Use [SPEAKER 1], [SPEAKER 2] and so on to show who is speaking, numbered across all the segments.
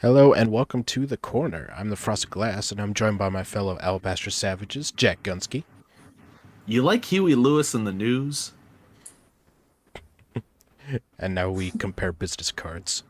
[SPEAKER 1] Hello and welcome to The Corner. I'm the Frosted Glass, and I'm joined by my fellow Alabaster Savages, Jack Gunsky.
[SPEAKER 2] You like Huey Lewis in the news?
[SPEAKER 1] And now we compare business cards.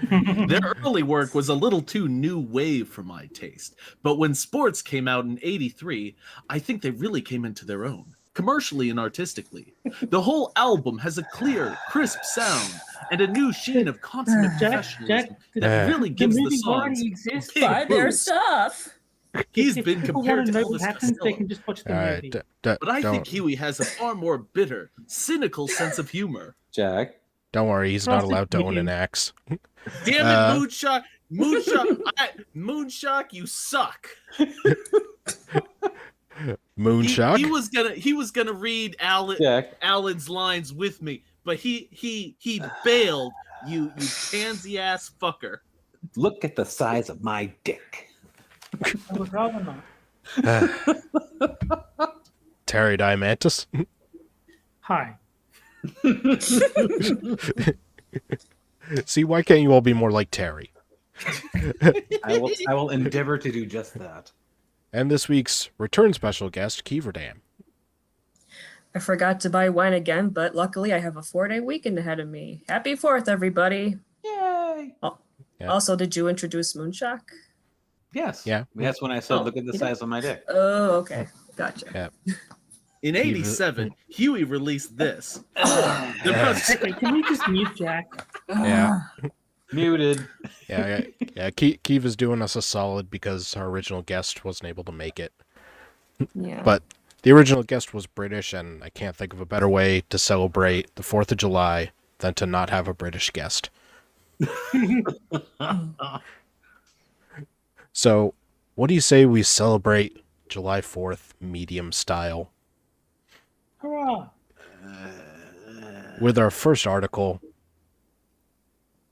[SPEAKER 2] Their early work was a little too new wave for my taste, but when Sports came out in '83, I think they really came into their own, commercially and artistically. The whole album has a clear, crisp sound and a new sheen of consummate professionalism that really gives the songs a big
[SPEAKER 3] Buy their
[SPEAKER 2] boost.
[SPEAKER 3] stuff.
[SPEAKER 2] He's
[SPEAKER 4] If
[SPEAKER 2] been
[SPEAKER 4] people
[SPEAKER 2] compared
[SPEAKER 4] want
[SPEAKER 2] to
[SPEAKER 4] to know what
[SPEAKER 2] Elvis
[SPEAKER 4] happens, they
[SPEAKER 2] Costello,
[SPEAKER 4] can just watch the
[SPEAKER 1] All
[SPEAKER 4] movie.
[SPEAKER 1] right,
[SPEAKER 2] but I think
[SPEAKER 1] don't,
[SPEAKER 2] Huey has a far more bitter, cynical sense of humor.
[SPEAKER 5] Jack.
[SPEAKER 1] don't worry, he's not
[SPEAKER 4] Frosted
[SPEAKER 1] allowed to own an
[SPEAKER 4] Flakes.
[SPEAKER 1] axe.
[SPEAKER 2] Damn it, Moonshock! Moonshock, you suck.
[SPEAKER 1] Moonshock?
[SPEAKER 2] He was gonna read
[SPEAKER 5] Jack.
[SPEAKER 2] Alan's lines with me, but he bailed. You pansy ass fucker.
[SPEAKER 5] Look at the size of my dick.
[SPEAKER 4] I would rather not.
[SPEAKER 1] Terry Diamantis?
[SPEAKER 4] Hi.
[SPEAKER 1] See, why can't you all be more like Terry?
[SPEAKER 5] I will endeavor to do just that.
[SPEAKER 1] And this week's return special guest, Kyiverdam.
[SPEAKER 3] I forgot to buy wine again, but luckily I have a 4-day weekend ahead of me. Happy 4th, everybody.
[SPEAKER 5] Yay!
[SPEAKER 1] Yeah.
[SPEAKER 3] Also, did you introduce Moonshock?
[SPEAKER 5] Yes.
[SPEAKER 1] Yeah.
[SPEAKER 5] That's when I said,
[SPEAKER 3] Oh,
[SPEAKER 5] look at the
[SPEAKER 3] you
[SPEAKER 5] size of my dick.
[SPEAKER 3] Oh, okay. Gotcha.
[SPEAKER 1] Yeah.
[SPEAKER 2] In '87, Huey released this.
[SPEAKER 4] Okay, can we just mute Jack?
[SPEAKER 1] Yeah.
[SPEAKER 5] Muted.
[SPEAKER 1] Yeah. Kiva's doing us a solid because our original guest wasn't able to make it.
[SPEAKER 3] Yeah.
[SPEAKER 1] But the original guest was British, and I can't think of a better way to celebrate the 4th of July than to not have a British guest. So, what do you say we celebrate July 4th medium style
[SPEAKER 4] Hurrah!
[SPEAKER 1] with our first article?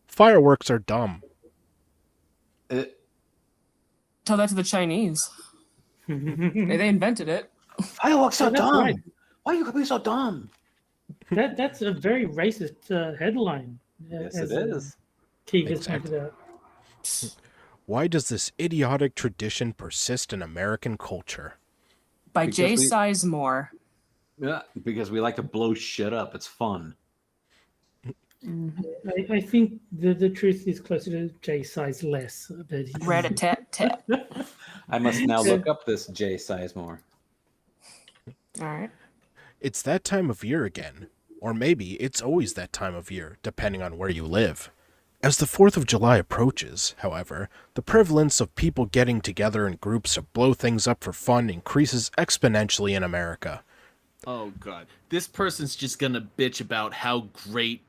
[SPEAKER 1] Fireworks are dumb.
[SPEAKER 3] Tell that to the Chinese. They invented it.
[SPEAKER 5] Fireworks
[SPEAKER 4] Oh,
[SPEAKER 5] are
[SPEAKER 4] that's
[SPEAKER 5] dumb.
[SPEAKER 4] right.
[SPEAKER 5] Why are you being so dumb?
[SPEAKER 4] That's a very racist headline.
[SPEAKER 5] Yes,
[SPEAKER 4] as,
[SPEAKER 5] it is.
[SPEAKER 4] Keith has
[SPEAKER 1] Exactly.
[SPEAKER 4] pointed out.
[SPEAKER 1] Why does this idiotic tradition persist in American culture?
[SPEAKER 3] By
[SPEAKER 5] Because
[SPEAKER 3] Jay
[SPEAKER 5] we-
[SPEAKER 3] Sizemore.
[SPEAKER 5] Yeah, because we like to blow shit up. It's fun.
[SPEAKER 4] I think the truth is closer to Jay size less. But he's-
[SPEAKER 3] Rat-a-tat-tat.
[SPEAKER 5] I must now look up this Jay Sizemore.
[SPEAKER 3] All right.
[SPEAKER 1] It's that time of year again. Or maybe it's always that time of year, depending on where you live. As the 4th of July approaches, however, the prevalence of people getting together in groups to blow things up for fun increases exponentially in America.
[SPEAKER 2] Oh god, this person's just gonna bitch about how great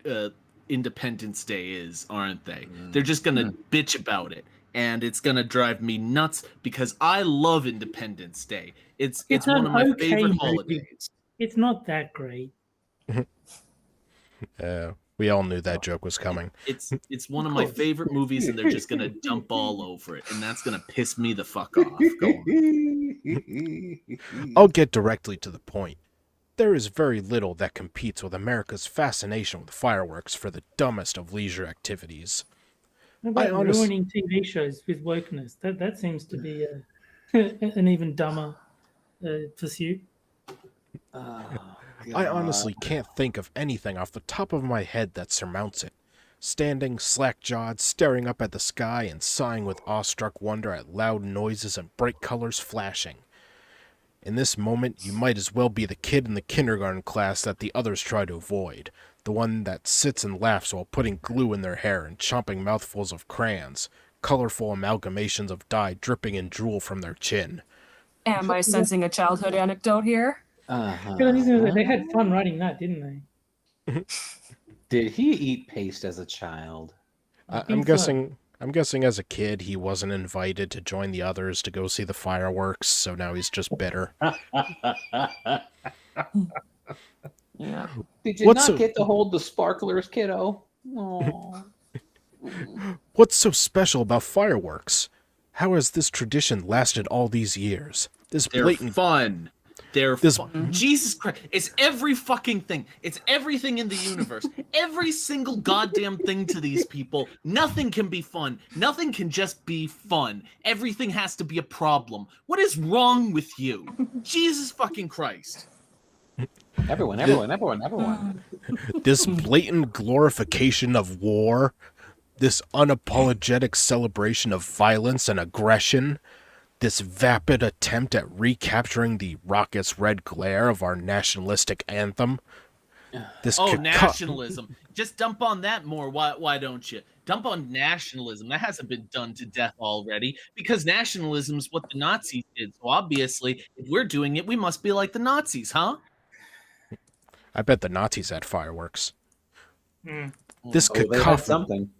[SPEAKER 2] Independence Day is, aren't they? They're just gonna bitch about it, and it's gonna drive me nuts because I love Independence Day. It's one
[SPEAKER 4] an
[SPEAKER 2] of my
[SPEAKER 4] okay
[SPEAKER 2] favorite
[SPEAKER 4] movie.
[SPEAKER 2] holidays.
[SPEAKER 4] It's not that great.
[SPEAKER 1] We all knew that joke was coming.
[SPEAKER 2] It's one of my favorite movies, and they're just gonna dump all over it, and that's gonna piss me the fuck off. Go on.
[SPEAKER 1] I'll get directly to the point. There is very little that competes with America's fascination with fireworks for the dumbest of leisure activities.
[SPEAKER 4] What about
[SPEAKER 1] honest-
[SPEAKER 4] ruining TV shows with wokeness? That seems to be an even dumber pursuit.
[SPEAKER 1] I honestly can't think of anything off the top of my head that surmounts it. Standing slack-jawed, staring up at the sky and sighing with awestruck wonder at loud noises and bright colors flashing. In this moment, you might as well be the kid in the kindergarten class that the others try to avoid, the one that sits and laughs while putting glue in their hair and chomping mouthfuls of crayons, colorful amalgamations of dye dripping in drool from their chin.
[SPEAKER 3] Am I sensing a childhood anecdote here?
[SPEAKER 4] They had fun writing that, didn't they?
[SPEAKER 5] Did he eat paste as a child?
[SPEAKER 1] I'm
[SPEAKER 4] think so.
[SPEAKER 1] guessing as a kid he wasn't invited to join the others to go see the fireworks, so now he's just bitter.
[SPEAKER 3] Yeah.
[SPEAKER 5] Did you
[SPEAKER 1] What's
[SPEAKER 5] not
[SPEAKER 1] a-
[SPEAKER 5] get to hold the sparklers, kiddo? Aw.
[SPEAKER 1] What's so special about fireworks? How has this tradition lasted all these years? This
[SPEAKER 2] They're
[SPEAKER 1] blatant
[SPEAKER 2] fun. Jesus Christ. It's every fucking thing. It's everything in the universe. Every single goddamn thing to these people. Nothing can be fun. Nothing can just be fun. Everything has to be a problem. What is wrong with you? Jesus fucking Christ.
[SPEAKER 5] Everyone.
[SPEAKER 1] This blatant glorification of war, this unapologetic celebration of violence and aggression, this vapid attempt at recapturing the raucous red glare of our nationalistic anthem. This
[SPEAKER 2] Nationalism. Just dump on that more. Why don't you? Dump on nationalism. That hasn't been done to death already, because nationalism is what the Nazis did. So obviously, if we're doing it, we must be like the Nazis, huh?
[SPEAKER 1] I bet the Nazis had fireworks.
[SPEAKER 4] Mm.
[SPEAKER 1] This
[SPEAKER 5] They had
[SPEAKER 1] cacophony.
[SPEAKER 5] something.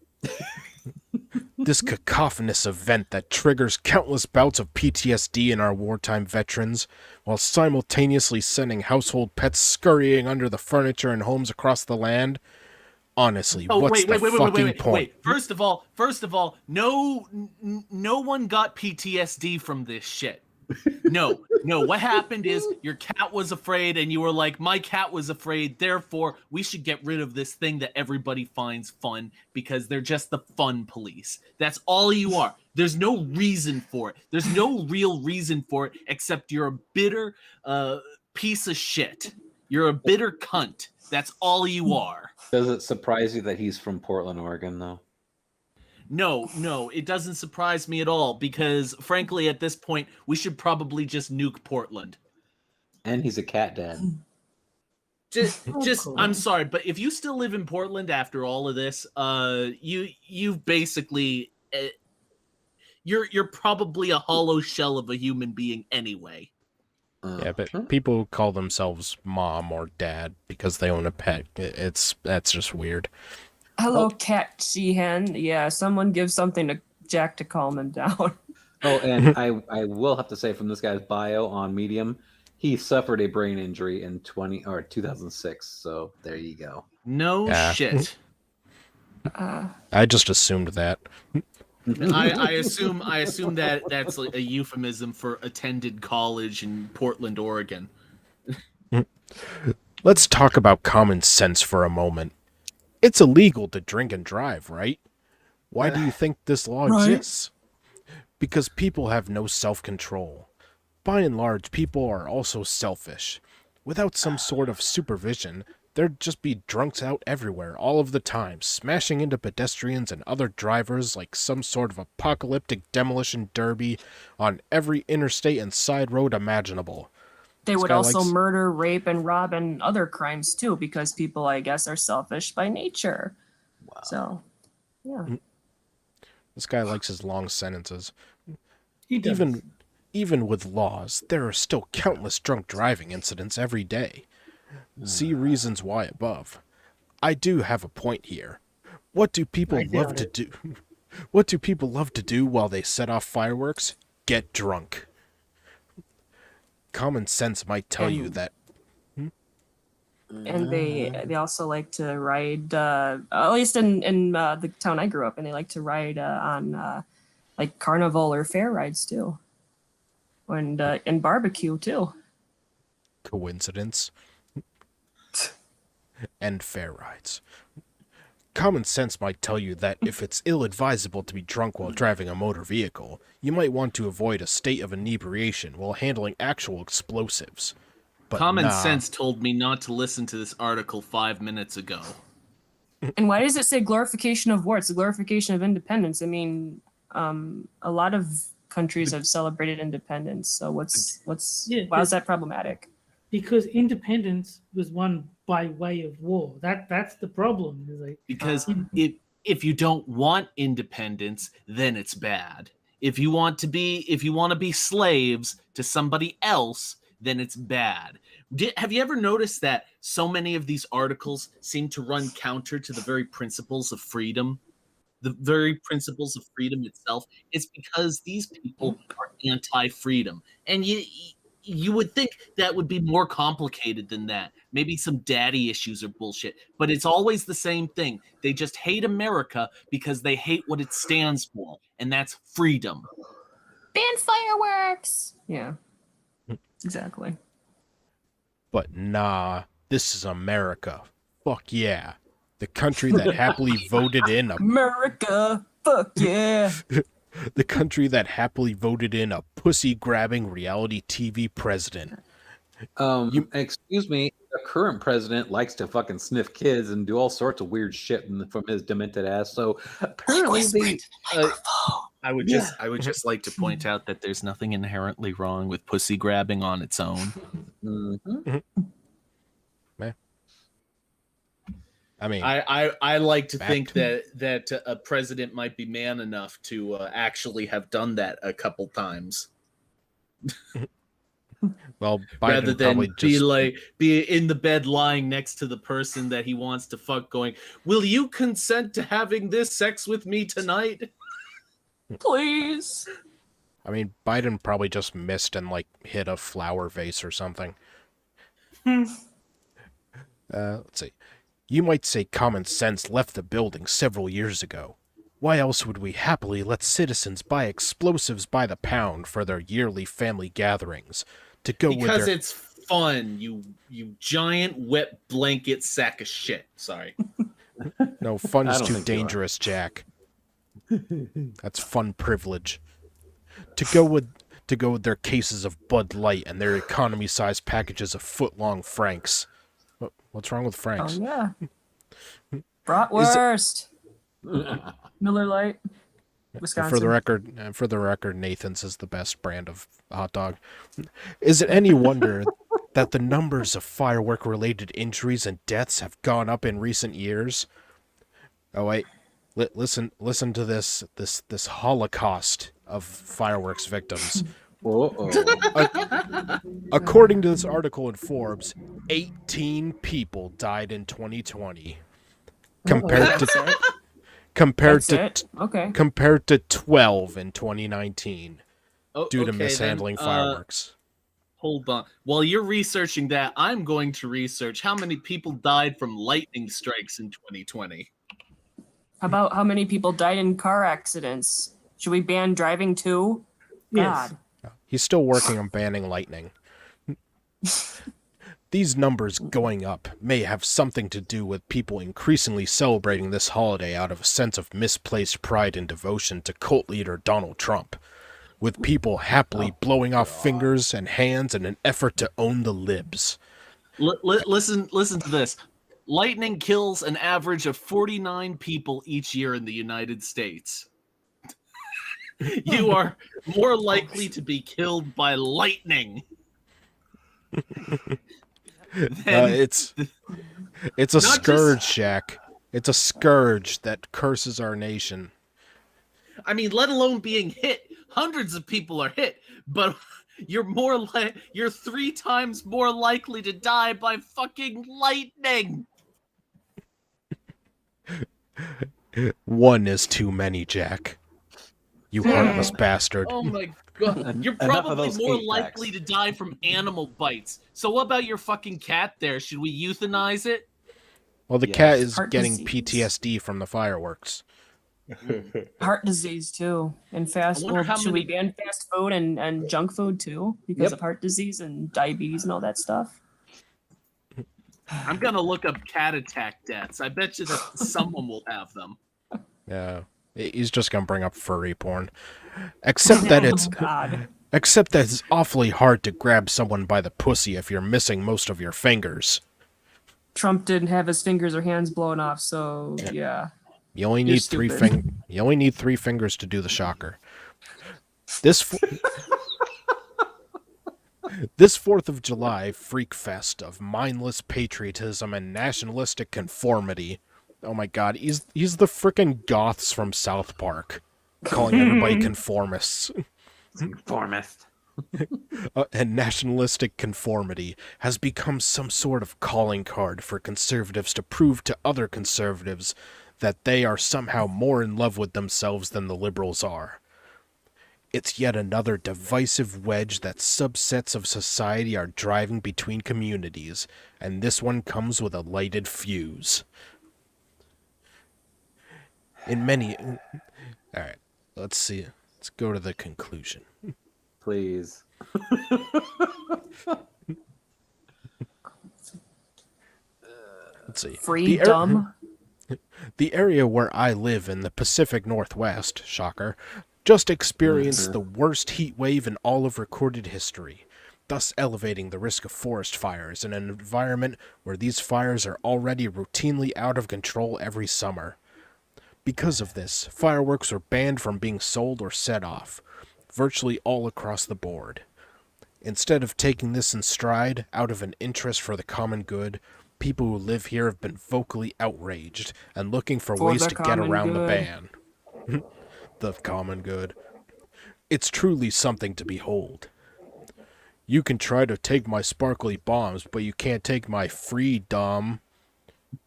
[SPEAKER 1] This cacophonous event that triggers countless bouts of PTSD in our wartime veterans, while simultaneously sending household pets scurrying under the furniture in homes across the land. Honestly, what's the fucking point?
[SPEAKER 2] First of all, no one got PTSD from this shit. No. What happened is your cat was afraid, and you were like, my cat was afraid, therefore we should get rid of this thing that everybody finds fun, because they're just the fun police. That's all you are. There's no reason for it. There's no real reason for it, except you're a bitter piece of shit. You're a bitter cunt. That's all you are.
[SPEAKER 5] Does it surprise you that he's from Portland, Oregon, though?
[SPEAKER 2] No, it doesn't surprise me at all, because frankly, at this point, we should probably just nuke Portland.
[SPEAKER 5] And he's a cat dad.
[SPEAKER 2] Just I'm sorry, but if you still live in Portland after all of this, you've basically you're probably a hollow shell of a human being anyway.
[SPEAKER 1] Yeah, but people call themselves mom or dad because they own a pet. That's just weird.
[SPEAKER 3] Hello, Cat Sheehan. Yeah, someone give something to Jack to calm him down.
[SPEAKER 5] Oh, and I will have to say, from this guy's bio on Medium, he suffered a brain injury in 2006. So there you go.
[SPEAKER 2] No shit.
[SPEAKER 1] I just assumed that.
[SPEAKER 2] I assume that that's a euphemism for attended college in Portland, Oregon.
[SPEAKER 1] Let's talk about common sense for a moment. It's illegal to drink and drive, right? Why do you think this law exists? Because people have no self-control. By and large, people are also selfish. Without some sort of supervision, there'd just be drunks out everywhere all of the time, smashing into pedestrians and other drivers like some sort of apocalyptic demolition derby on every interstate and side road imaginable.
[SPEAKER 3] They would also murder, rape, and rob and other crimes too, because people, I guess, are selfish by nature. Wow. So, yeah.
[SPEAKER 1] This guy likes his long sentences.
[SPEAKER 4] He does.
[SPEAKER 1] Even with laws, there are still countless drunk driving incidents every day. See reasons why above. I do have a point here. What do people love to do? What do people love to do while they set off fireworks? Get drunk. Common sense might tell you that.
[SPEAKER 3] And they also like to ride, at least in the town I grew up in, they like to ride on like carnival or fair rides too. And barbecue too.
[SPEAKER 1] Coincidence? And fair rides. Common sense might tell you that if it's ill-advisable to be drunk while driving a motor vehicle, you might want to avoid a state of inebriation while handling actual explosives. But
[SPEAKER 2] Common sense told me not to listen to this article 5 minutes ago.
[SPEAKER 3] And why does it say glorification of war? It's a glorification of independence. I mean, a lot of countries have celebrated independence. So why is that problematic?
[SPEAKER 4] Because independence was won by way of war. That's the problem. Like,
[SPEAKER 2] because if you don't want independence, then it's bad. If you want to be slaves to somebody else, then it's bad. Have you ever noticed that so many of these articles seem to run counter to the very principles of freedom? The very principles of freedom itself. It's because these people are anti-freedom. And you would think that would be more complicated than that. Maybe some daddy issues are bullshit, but it's always the same thing. They just hate America because they hate what it stands for, and that's freedom.
[SPEAKER 3] Ban fireworks! Yeah, exactly.
[SPEAKER 1] But nah, this is America. Fuck yeah. The country that happily voted in a
[SPEAKER 3] America, fuck yeah.
[SPEAKER 1] the country that happily voted in a pussy-grabbing reality TV president.
[SPEAKER 5] Excuse me, the current president likes to fucking sniff kids and do all sorts of weird shit from his demented ass. So apparently they.
[SPEAKER 2] I would just like to point out that there's nothing inherently wrong with pussy grabbing on its own.
[SPEAKER 5] Mhm.
[SPEAKER 1] I mean,
[SPEAKER 2] I like to
[SPEAKER 1] Back
[SPEAKER 2] think
[SPEAKER 1] to-
[SPEAKER 2] that a president might be man enough to actually have done that a couple times,
[SPEAKER 1] well,
[SPEAKER 2] rather
[SPEAKER 1] Biden
[SPEAKER 2] than
[SPEAKER 1] probably just
[SPEAKER 2] be in the bed lying next to the person that he wants to fuck, going, "Will you consent to having this sex with me tonight?"
[SPEAKER 3] Please.
[SPEAKER 1] I mean, Biden probably just missed and like hit a flower vase or something. Let's see. You might say common sense left the building several years ago. Why else would we happily let citizens buy explosives by the pound for their yearly family gatherings? To go with
[SPEAKER 2] Because
[SPEAKER 1] their
[SPEAKER 2] it's fun, you giant wet blanket sack of shit. Sorry.
[SPEAKER 1] no fun
[SPEAKER 5] I
[SPEAKER 1] is
[SPEAKER 5] don't
[SPEAKER 1] too
[SPEAKER 5] think you are.
[SPEAKER 1] dangerous, Jack. That's fun privilege. To go with their cases of Bud Light and their economy-sized packages of foot-long Franks. What's wrong with
[SPEAKER 3] Oh
[SPEAKER 1] Franks?
[SPEAKER 3] yeah. Bratwurst. Miller Lite.
[SPEAKER 1] And
[SPEAKER 3] Wisconsin.
[SPEAKER 1] for the record, Nathan's is the best brand of hot dog. Is it any wonder that the numbers of firework-related injuries and deaths have gone up in recent years? Oh wait, listen to this holocaust of fireworks victims.
[SPEAKER 5] Uh-oh.
[SPEAKER 1] According to this article in Forbes, 18 people died in 2020, compared to
[SPEAKER 3] That's it.
[SPEAKER 1] compared
[SPEAKER 3] That's
[SPEAKER 1] to
[SPEAKER 3] it. Okay.
[SPEAKER 1] compared to 12 in 2019
[SPEAKER 2] Oh,
[SPEAKER 1] due to
[SPEAKER 2] okay,
[SPEAKER 1] mishandling
[SPEAKER 2] then,
[SPEAKER 1] fireworks.
[SPEAKER 2] Hold on. While you're researching that, I'm going to research how many people died from lightning strikes in 2020.
[SPEAKER 3] How about how many people died in car accidents? Should we ban driving too?
[SPEAKER 4] Yes.
[SPEAKER 3] God.
[SPEAKER 1] He's still working on banning lightning. These numbers going up may have something to do with people increasingly celebrating this holiday out of a sense of misplaced pride and devotion to cult leader Donald Trump, with people happily blowing off fingers and hands in an effort to own the libs.
[SPEAKER 2] Listen to this. Lightning kills an average of 49 people each year in the United States. You are more likely to be killed by lightning.
[SPEAKER 1] It's a
[SPEAKER 2] Not just-
[SPEAKER 1] scourge, Jack. It's a scourge that curses our nation.
[SPEAKER 2] I mean, let alone being hit. Hundreds of people are hit, but you're 3 times more likely to die by fucking lightning.
[SPEAKER 1] One is too many, Jack. You heartless bastard.
[SPEAKER 2] Oh my god. You're
[SPEAKER 5] Enough of
[SPEAKER 2] probably
[SPEAKER 5] those
[SPEAKER 2] more
[SPEAKER 5] 8
[SPEAKER 2] likely
[SPEAKER 5] packs.
[SPEAKER 2] to die from animal bites. So what about your fucking cat there? Should we euthanize it?
[SPEAKER 1] Well, the
[SPEAKER 5] Yes.
[SPEAKER 1] cat is
[SPEAKER 3] Heart
[SPEAKER 1] getting
[SPEAKER 3] disease.
[SPEAKER 1] PTSD from the fireworks.
[SPEAKER 3] Heart disease too. And fast
[SPEAKER 2] I wonder
[SPEAKER 3] food.
[SPEAKER 2] how
[SPEAKER 3] Should we
[SPEAKER 2] many-
[SPEAKER 3] ban fast food and junk food too? Because
[SPEAKER 5] Yep.
[SPEAKER 3] of heart disease and diabetes and all that stuff.
[SPEAKER 2] I'm gonna look up cat attack deaths. I bet you that someone will have them.
[SPEAKER 1] Yeah. He's just gonna bring up furry porn. Except that it's
[SPEAKER 3] Oh, God.
[SPEAKER 1] except that it's awfully hard to grab someone by the pussy if you're missing most of your fingers.
[SPEAKER 3] Trump didn't have his fingers or hands blown off, so yeah.
[SPEAKER 1] You only
[SPEAKER 3] You're
[SPEAKER 1] need three
[SPEAKER 3] stupid.
[SPEAKER 1] You only need 3 fingers to do the shocker. This 4th of July freak fest of mindless patriotism and nationalistic conformity. Oh my god, he's the frickin' goths from South Park, calling everybody conformists.
[SPEAKER 5] Conformist.
[SPEAKER 1] And nationalistic conformity has become some sort of calling card for conservatives to prove to other conservatives that they are somehow more in love with themselves than the liberals are. It's yet another divisive wedge that subsets of society are driving between communities, and this one comes with a lighted fuse. In many... Alright, let's see. Let's go to the conclusion.
[SPEAKER 5] Please.
[SPEAKER 1] let's see.
[SPEAKER 3] Freedom.
[SPEAKER 1] The area where I live in the Pacific Northwest, shocker, just experienced the worst heat wave in all of recorded history, thus elevating the risk of forest fires in an environment where these fires are already routinely out of control every summer. Because of this, fireworks are banned from being sold or set off, virtually all across the board. Instead of taking this in stride, out of an interest for the common good, people who live here have been vocally outraged and looking for
[SPEAKER 3] For
[SPEAKER 1] ways
[SPEAKER 3] the
[SPEAKER 1] to get
[SPEAKER 3] common
[SPEAKER 1] around the
[SPEAKER 3] good.
[SPEAKER 1] ban. The common good. It's truly something to behold. You can try to take my sparkly bombs, but you can't take my freedom.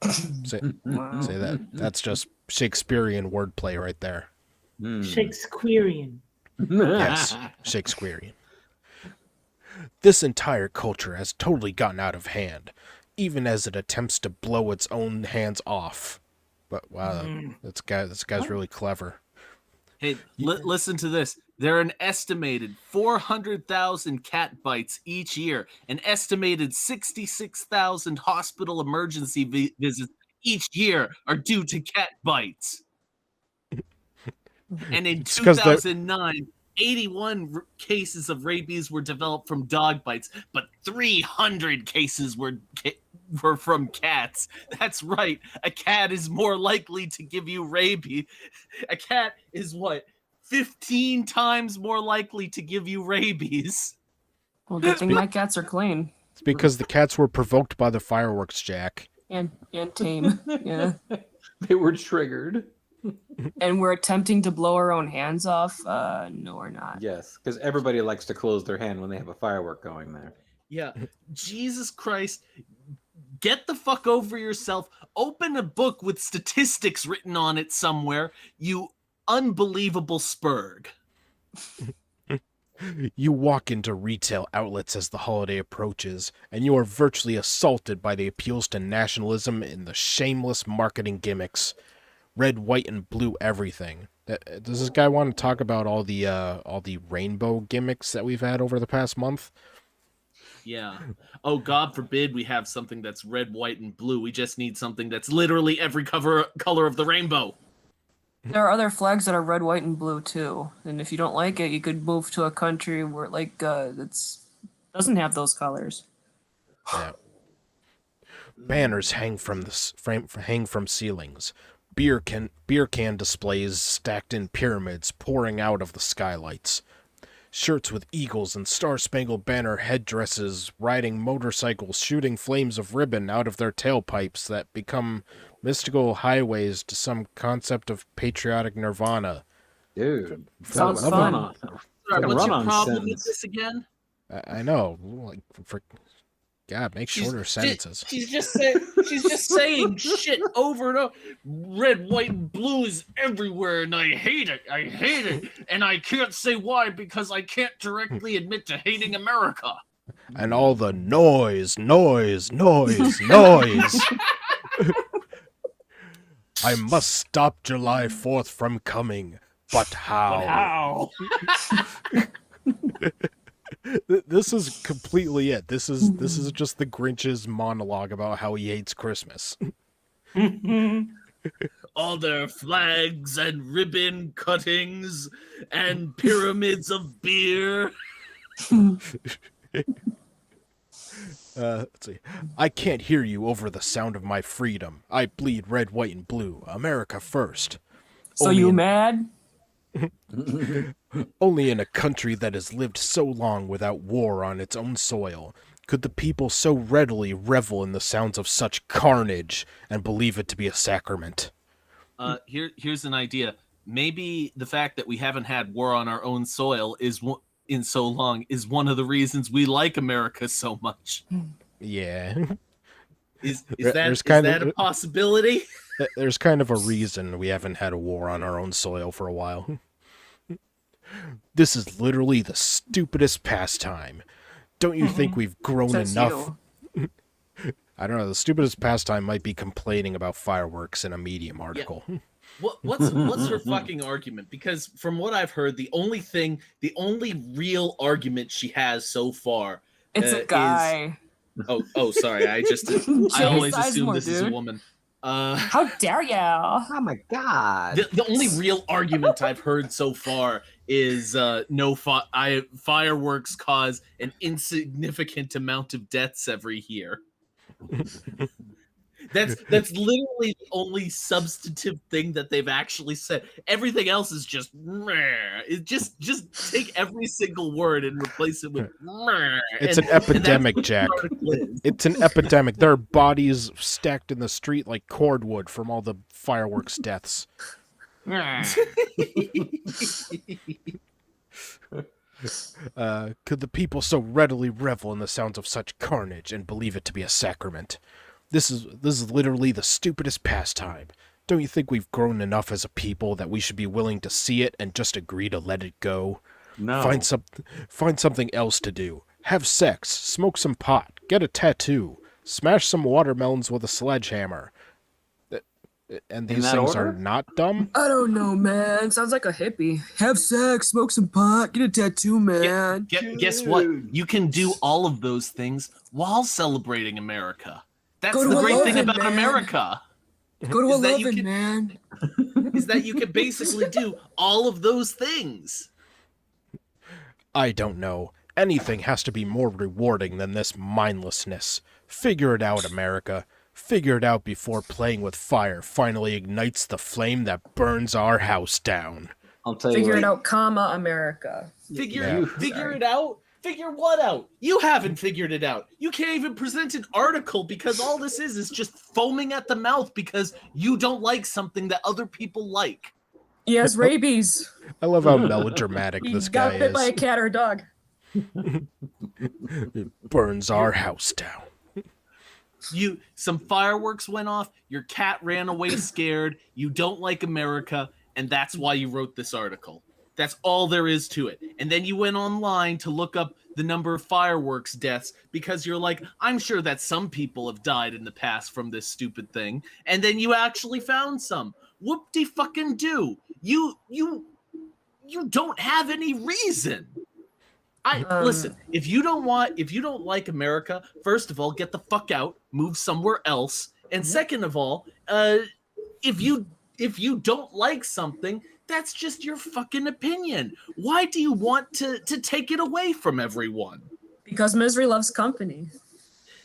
[SPEAKER 1] Say that. That's just Shakespearean wordplay right there.
[SPEAKER 4] Shakespearean.
[SPEAKER 1] Yes, Shakespearean. This entire culture has totally gotten out of hand, even as it attempts to blow its own hands off. But wow, this guy's really clever.
[SPEAKER 2] Hey, listen to this. There are an estimated 400,000 cat bites each year. An estimated 66,000 hospital emergency visits each year are due to cat bites. And in 2009, 81 cases of rabies were developed from dog bites, but 300 cases were from cats. That's right. A cat is more likely to give you rabies. A cat is what? 15 times more likely to give you rabies.
[SPEAKER 3] Well, good thing my cats are clean
[SPEAKER 1] It's because the cats were provoked by the fireworks, Jack.
[SPEAKER 3] and tame. Yeah.
[SPEAKER 5] They were triggered.
[SPEAKER 3] And we're attempting to blow our own hands off. No, we're not.
[SPEAKER 5] Yes, because everybody likes to close their hand when they have a firework going there.
[SPEAKER 2] Yeah. Jesus Christ. Get the fuck over yourself. Open a book with statistics written on it somewhere, you unbelievable spurg.
[SPEAKER 1] You walk into retail outlets as the holiday approaches, and you are virtually assaulted by the appeals to nationalism and the shameless marketing gimmicks. Red, white, and blue everything. Does this guy want to talk about all the rainbow gimmicks that we've had over the past month?
[SPEAKER 2] Yeah. Oh, God forbid we have something that's red, white, and blue. We just need something that's literally every color of the rainbow.
[SPEAKER 3] There are other flags that are red, white, and blue too. And if you don't like it, you could move to a country where that's doesn't have those colors.
[SPEAKER 1] Yeah. Banners hang from ceilings. Beer can displays stacked in pyramids pouring out of the skylights. Shirts with eagles and star-spangled banner headdresses riding motorcycles shooting flames of ribbon out of their tailpipes that become mystical highways to some concept of patriotic nirvana.
[SPEAKER 5] Dude,
[SPEAKER 3] Sounds
[SPEAKER 5] run
[SPEAKER 3] fun.
[SPEAKER 5] on-
[SPEAKER 2] Sorry,
[SPEAKER 5] Gonna
[SPEAKER 2] what's
[SPEAKER 5] run
[SPEAKER 2] your
[SPEAKER 5] on
[SPEAKER 2] problem with
[SPEAKER 5] sentence.
[SPEAKER 2] this again?
[SPEAKER 1] I know. Like, for God, make shorter sentences.
[SPEAKER 2] She's just saying shit over and over. Red, white, and blue is everywhere, and I hate it. I hate it, and I can't say why because I can't directly admit to hating America.
[SPEAKER 1] And all the noise. I must stop July 4th from coming. But how? This is completely it. This is just the Grinch's monologue about how he hates Christmas.
[SPEAKER 2] All their flags and ribbon cuttings and pyramids of beer.
[SPEAKER 1] Let's see. I can't hear you over the sound of my freedom. I bleed red, white, and blue. America first.
[SPEAKER 3] So
[SPEAKER 1] Only
[SPEAKER 3] you
[SPEAKER 1] in-
[SPEAKER 3] mad?
[SPEAKER 1] Only in a country that has lived so long without war on its own soil could the people so readily revel in the sounds of such carnage and believe it to be a sacrament.
[SPEAKER 2] Here's an idea. Maybe the fact that we haven't had war on our own soil in so long is one of the reasons we like America so much.
[SPEAKER 1] Yeah.
[SPEAKER 2] Is
[SPEAKER 1] There's
[SPEAKER 2] that a possibility?
[SPEAKER 1] There's kind of a reason we haven't had a war on our own soil for a while. This is literally the stupidest pastime. Don't you think we've grown
[SPEAKER 3] Says
[SPEAKER 1] enough?
[SPEAKER 3] you.
[SPEAKER 1] I don't know. The stupidest pastime might be complaining about fireworks in a Medium article.
[SPEAKER 2] What's her fucking argument? Because from what I've heard, the only real argument she has so far
[SPEAKER 3] It's a guy.
[SPEAKER 2] Oh, sorry. I
[SPEAKER 3] Joey
[SPEAKER 2] always assume
[SPEAKER 3] Sizemore,
[SPEAKER 2] this is a
[SPEAKER 3] dude.
[SPEAKER 2] woman.
[SPEAKER 3] How dare ya?
[SPEAKER 5] Oh my god!
[SPEAKER 2] The only real argument I've heard so far is fireworks cause an insignificant amount of deaths every year. That's literally the only substantive thing that they've actually said. Everything else is just meh. It just take every single word and replace it with meh.
[SPEAKER 1] It's
[SPEAKER 2] And
[SPEAKER 1] an epidemic,
[SPEAKER 2] that's what the
[SPEAKER 1] Jack.
[SPEAKER 2] article is.
[SPEAKER 1] It's an epidemic. There are bodies stacked in the street like cordwood from all the fireworks deaths. Could the people so readily revel in the sounds of such carnage and believe it to be a sacrament? This is literally the stupidest pastime. Don't you think we've grown enough as a people that we should be willing to see it and just agree to let it go?
[SPEAKER 5] No.
[SPEAKER 1] Find something else to do. Have sex, smoke some pot, get a tattoo, smash some watermelons with a sledgehammer. And these
[SPEAKER 5] that
[SPEAKER 1] things
[SPEAKER 5] order?
[SPEAKER 1] are not dumb?
[SPEAKER 3] I don't know, man. Sounds like a hippie. Have sex, smoke some pot, get a tattoo, man.
[SPEAKER 2] Guess what? You can do all of those things while celebrating America. That's
[SPEAKER 3] Go to
[SPEAKER 2] the great thing
[SPEAKER 3] 11,
[SPEAKER 2] about
[SPEAKER 3] man.
[SPEAKER 2] America.
[SPEAKER 3] Go to
[SPEAKER 2] Is that you
[SPEAKER 3] 11,
[SPEAKER 2] can-
[SPEAKER 3] man.
[SPEAKER 2] Is that you can basically do all of those things.
[SPEAKER 1] I don't know. Anything has to be more rewarding than this mindlessness. Figure it out, America. Figure it out before playing with fire finally ignites the flame that burns our house down.
[SPEAKER 5] I'll tell you
[SPEAKER 3] Figure
[SPEAKER 5] what.
[SPEAKER 3] it out, comma, America.
[SPEAKER 2] Figure
[SPEAKER 3] Sorry.
[SPEAKER 2] it out. Figure what out? You haven't figured it out. You can't even present an article because all this is just foaming at the mouth because you don't like something that other people like.
[SPEAKER 3] He has rabies.
[SPEAKER 1] I love how melodramatic
[SPEAKER 3] He
[SPEAKER 1] this
[SPEAKER 3] got
[SPEAKER 1] guy
[SPEAKER 3] bit by a
[SPEAKER 1] is.
[SPEAKER 3] cat or a dog.
[SPEAKER 1] It burns our house down.
[SPEAKER 2] Some fireworks went off, your cat ran away scared, you don't like America, and that's why you wrote this article. That's all there is to it. And then you went online to look up the number of fireworks deaths because you're like, I'm sure that some people have died in the past from this stupid thing. And then you actually found some. Whoop-de-fucking-do. You don't have any reason. Listen, if you don't like America, first of all, get the fuck out, move somewhere else. And second of all, if you don't like something, that's just your fucking opinion. Why do you want to take it away from everyone?
[SPEAKER 3] Because misery loves company.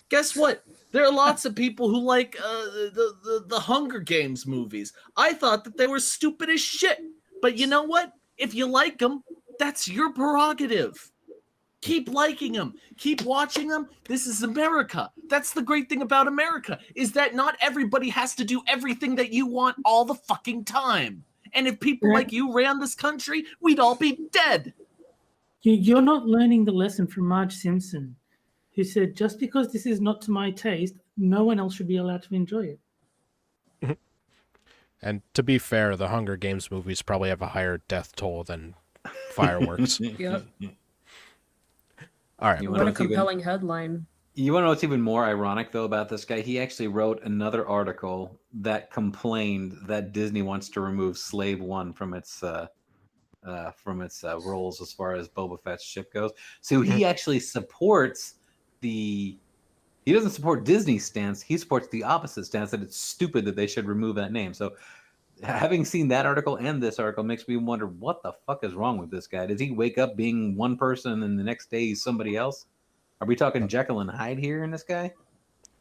[SPEAKER 2] Guess what? There are lots of people who like the Hunger Games movies. I thought that they were stupid as shit. But you know what? If you like them, that's your prerogative. Keep liking them. Keep watching them. This is America. That's the great thing about America, is that not everybody has to do everything that you want all the fucking time. And if people like you ran this country, we'd all be dead.
[SPEAKER 4] You're not learning the lesson from Marge Simpson, who said, just because this is not to my taste, no one else should be allowed to enjoy it.
[SPEAKER 1] And to be fair, the Hunger Games movies probably have a higher death toll than fireworks.
[SPEAKER 3] Yep.
[SPEAKER 1] All right.
[SPEAKER 5] You
[SPEAKER 3] What
[SPEAKER 5] wanna
[SPEAKER 3] a
[SPEAKER 5] know what's even-
[SPEAKER 3] compelling headline.
[SPEAKER 5] You want to know what's even more ironic, though, about this guy? He actually wrote another article that complained that Disney wants to remove Slave One from its roles as far as Boba Fett's ship goes. So he actually supports he doesn't support Disney's stance. He supports the opposite stance, that it's stupid that they should remove that name. So having seen that article and this article makes me wonder, what the fuck is wrong with this guy? Does he wake up being one person and then the next day he's somebody else? Are we talking Jekyll and Hyde here in this guy?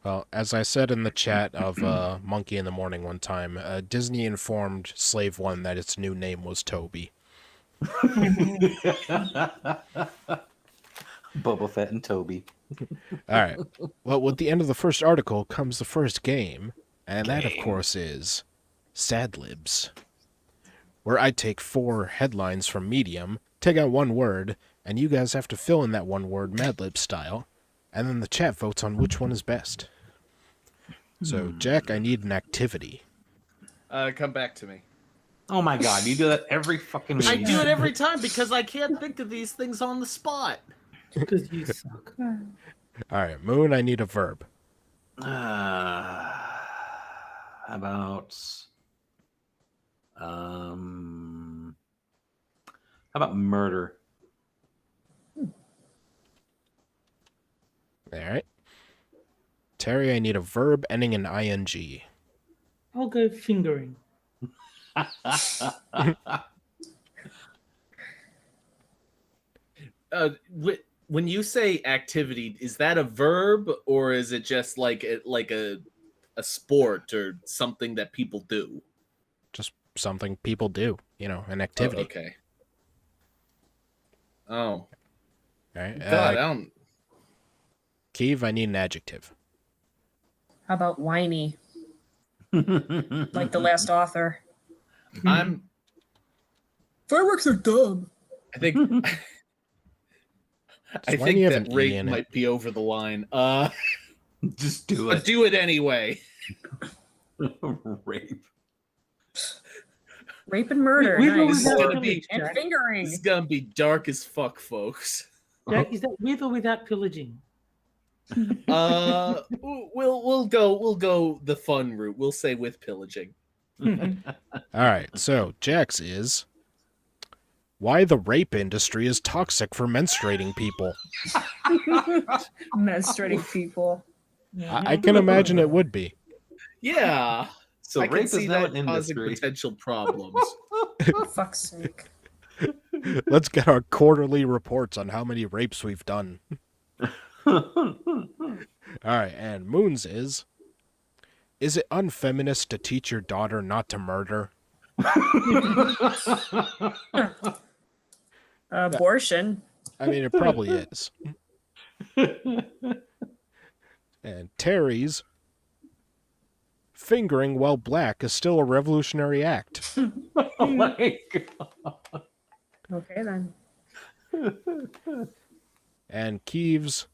[SPEAKER 1] Well, as I said in the chat of Monkey in the Morning one time, Disney informed Slave One that its new name was Toby.
[SPEAKER 5] Boba Fett and Toby.
[SPEAKER 1] All right. Well, with the end of the first article comes the first game, and that, of course, is Sad Libs, where I take 4 headlines from Medium, take out one word, and you guys have to fill in that one word Mad Lib style, and then the chat votes on which one is best. So, Jack, I need an activity.
[SPEAKER 2] Come back to me.
[SPEAKER 5] Oh my god, you do that every fucking week.
[SPEAKER 2] I do it every time because I can't think of these things on the spot.
[SPEAKER 4] Because you suck.
[SPEAKER 1] All right, Moon, I need a verb.
[SPEAKER 5] How about murder?
[SPEAKER 1] All right. Terry, I need a verb ending in ing.
[SPEAKER 4] I'll go fingering.
[SPEAKER 2] When you say activity, is that a verb or is it just like a sport or something that people do?
[SPEAKER 1] Just something people do, an activity.
[SPEAKER 2] Oh, okay. Oh,
[SPEAKER 1] All right.
[SPEAKER 2] God, I don't.
[SPEAKER 1] Kiev, I need an adjective.
[SPEAKER 3] How about whiny, like the last author?
[SPEAKER 2] I'm.
[SPEAKER 3] Fireworks are dumb.
[SPEAKER 2] I think. I
[SPEAKER 1] why do
[SPEAKER 2] think
[SPEAKER 1] you have
[SPEAKER 2] that
[SPEAKER 1] an E
[SPEAKER 2] rape
[SPEAKER 1] in it?
[SPEAKER 2] might be over the line.
[SPEAKER 5] Just do
[SPEAKER 2] But
[SPEAKER 5] it.
[SPEAKER 2] do it anyway.
[SPEAKER 5] Rape.
[SPEAKER 3] Rape and murder.
[SPEAKER 4] With or
[SPEAKER 3] Nice.
[SPEAKER 2] This is
[SPEAKER 4] without
[SPEAKER 2] gonna be-
[SPEAKER 4] pillage,
[SPEAKER 3] And
[SPEAKER 4] Jack?
[SPEAKER 3] fingering.
[SPEAKER 2] This is gonna be dark as fuck, folks.
[SPEAKER 4] Jack, is that with or without pillaging?
[SPEAKER 2] We'll go the fun route. We'll say with pillaging.
[SPEAKER 1] All right. So Jax is why the rape industry is toxic for menstruating people.
[SPEAKER 3] Menstruating people.
[SPEAKER 1] I can imagine it would be.
[SPEAKER 2] Yeah.
[SPEAKER 5] So
[SPEAKER 2] I can
[SPEAKER 5] rape
[SPEAKER 2] see
[SPEAKER 5] is now
[SPEAKER 2] that
[SPEAKER 5] an
[SPEAKER 2] causing
[SPEAKER 5] industry.
[SPEAKER 2] potential problems.
[SPEAKER 3] Fuck's sake.
[SPEAKER 1] Let's get our quarterly reports on how many rapes we've done. All right, and Moons is it unfeminist to teach your daughter not to murder?
[SPEAKER 3] Abortion.
[SPEAKER 1] I mean, it probably is. And Terry's fingering while black is still a revolutionary act.
[SPEAKER 5] Oh my God.
[SPEAKER 3] Okay then.
[SPEAKER 1] And Kiev's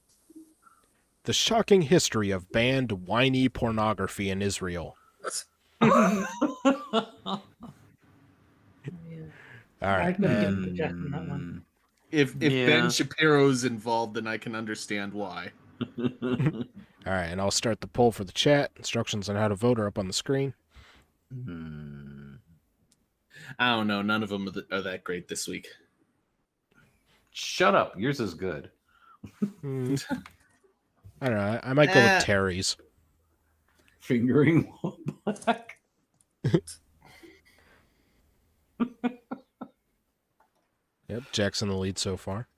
[SPEAKER 1] the shocking history of banned whiny pornography in Israel.
[SPEAKER 4] Yeah.
[SPEAKER 1] All right.
[SPEAKER 4] I've got to get
[SPEAKER 1] and
[SPEAKER 4] the Jack on that one.
[SPEAKER 2] If
[SPEAKER 5] Yeah.
[SPEAKER 2] Ben Shapiro's involved, then I can understand why.
[SPEAKER 1] all right, and I'll start the poll for the chat. Instructions on how to vote are up on the screen.
[SPEAKER 2] I don't know. None of them are that great this week.
[SPEAKER 5] Shut up. Yours is good.
[SPEAKER 1] I don't know. I might go with Terry's.
[SPEAKER 5] Fingering while black.
[SPEAKER 1] Yep, Jack's in the lead so far.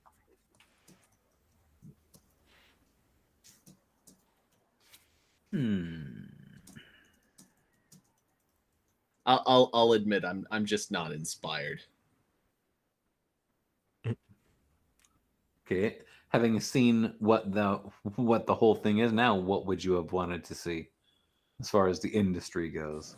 [SPEAKER 2] I'll admit I'm just not inspired.
[SPEAKER 5] Okay. Having seen what the whole thing is now, what would you have wanted to see as far as the industry goes?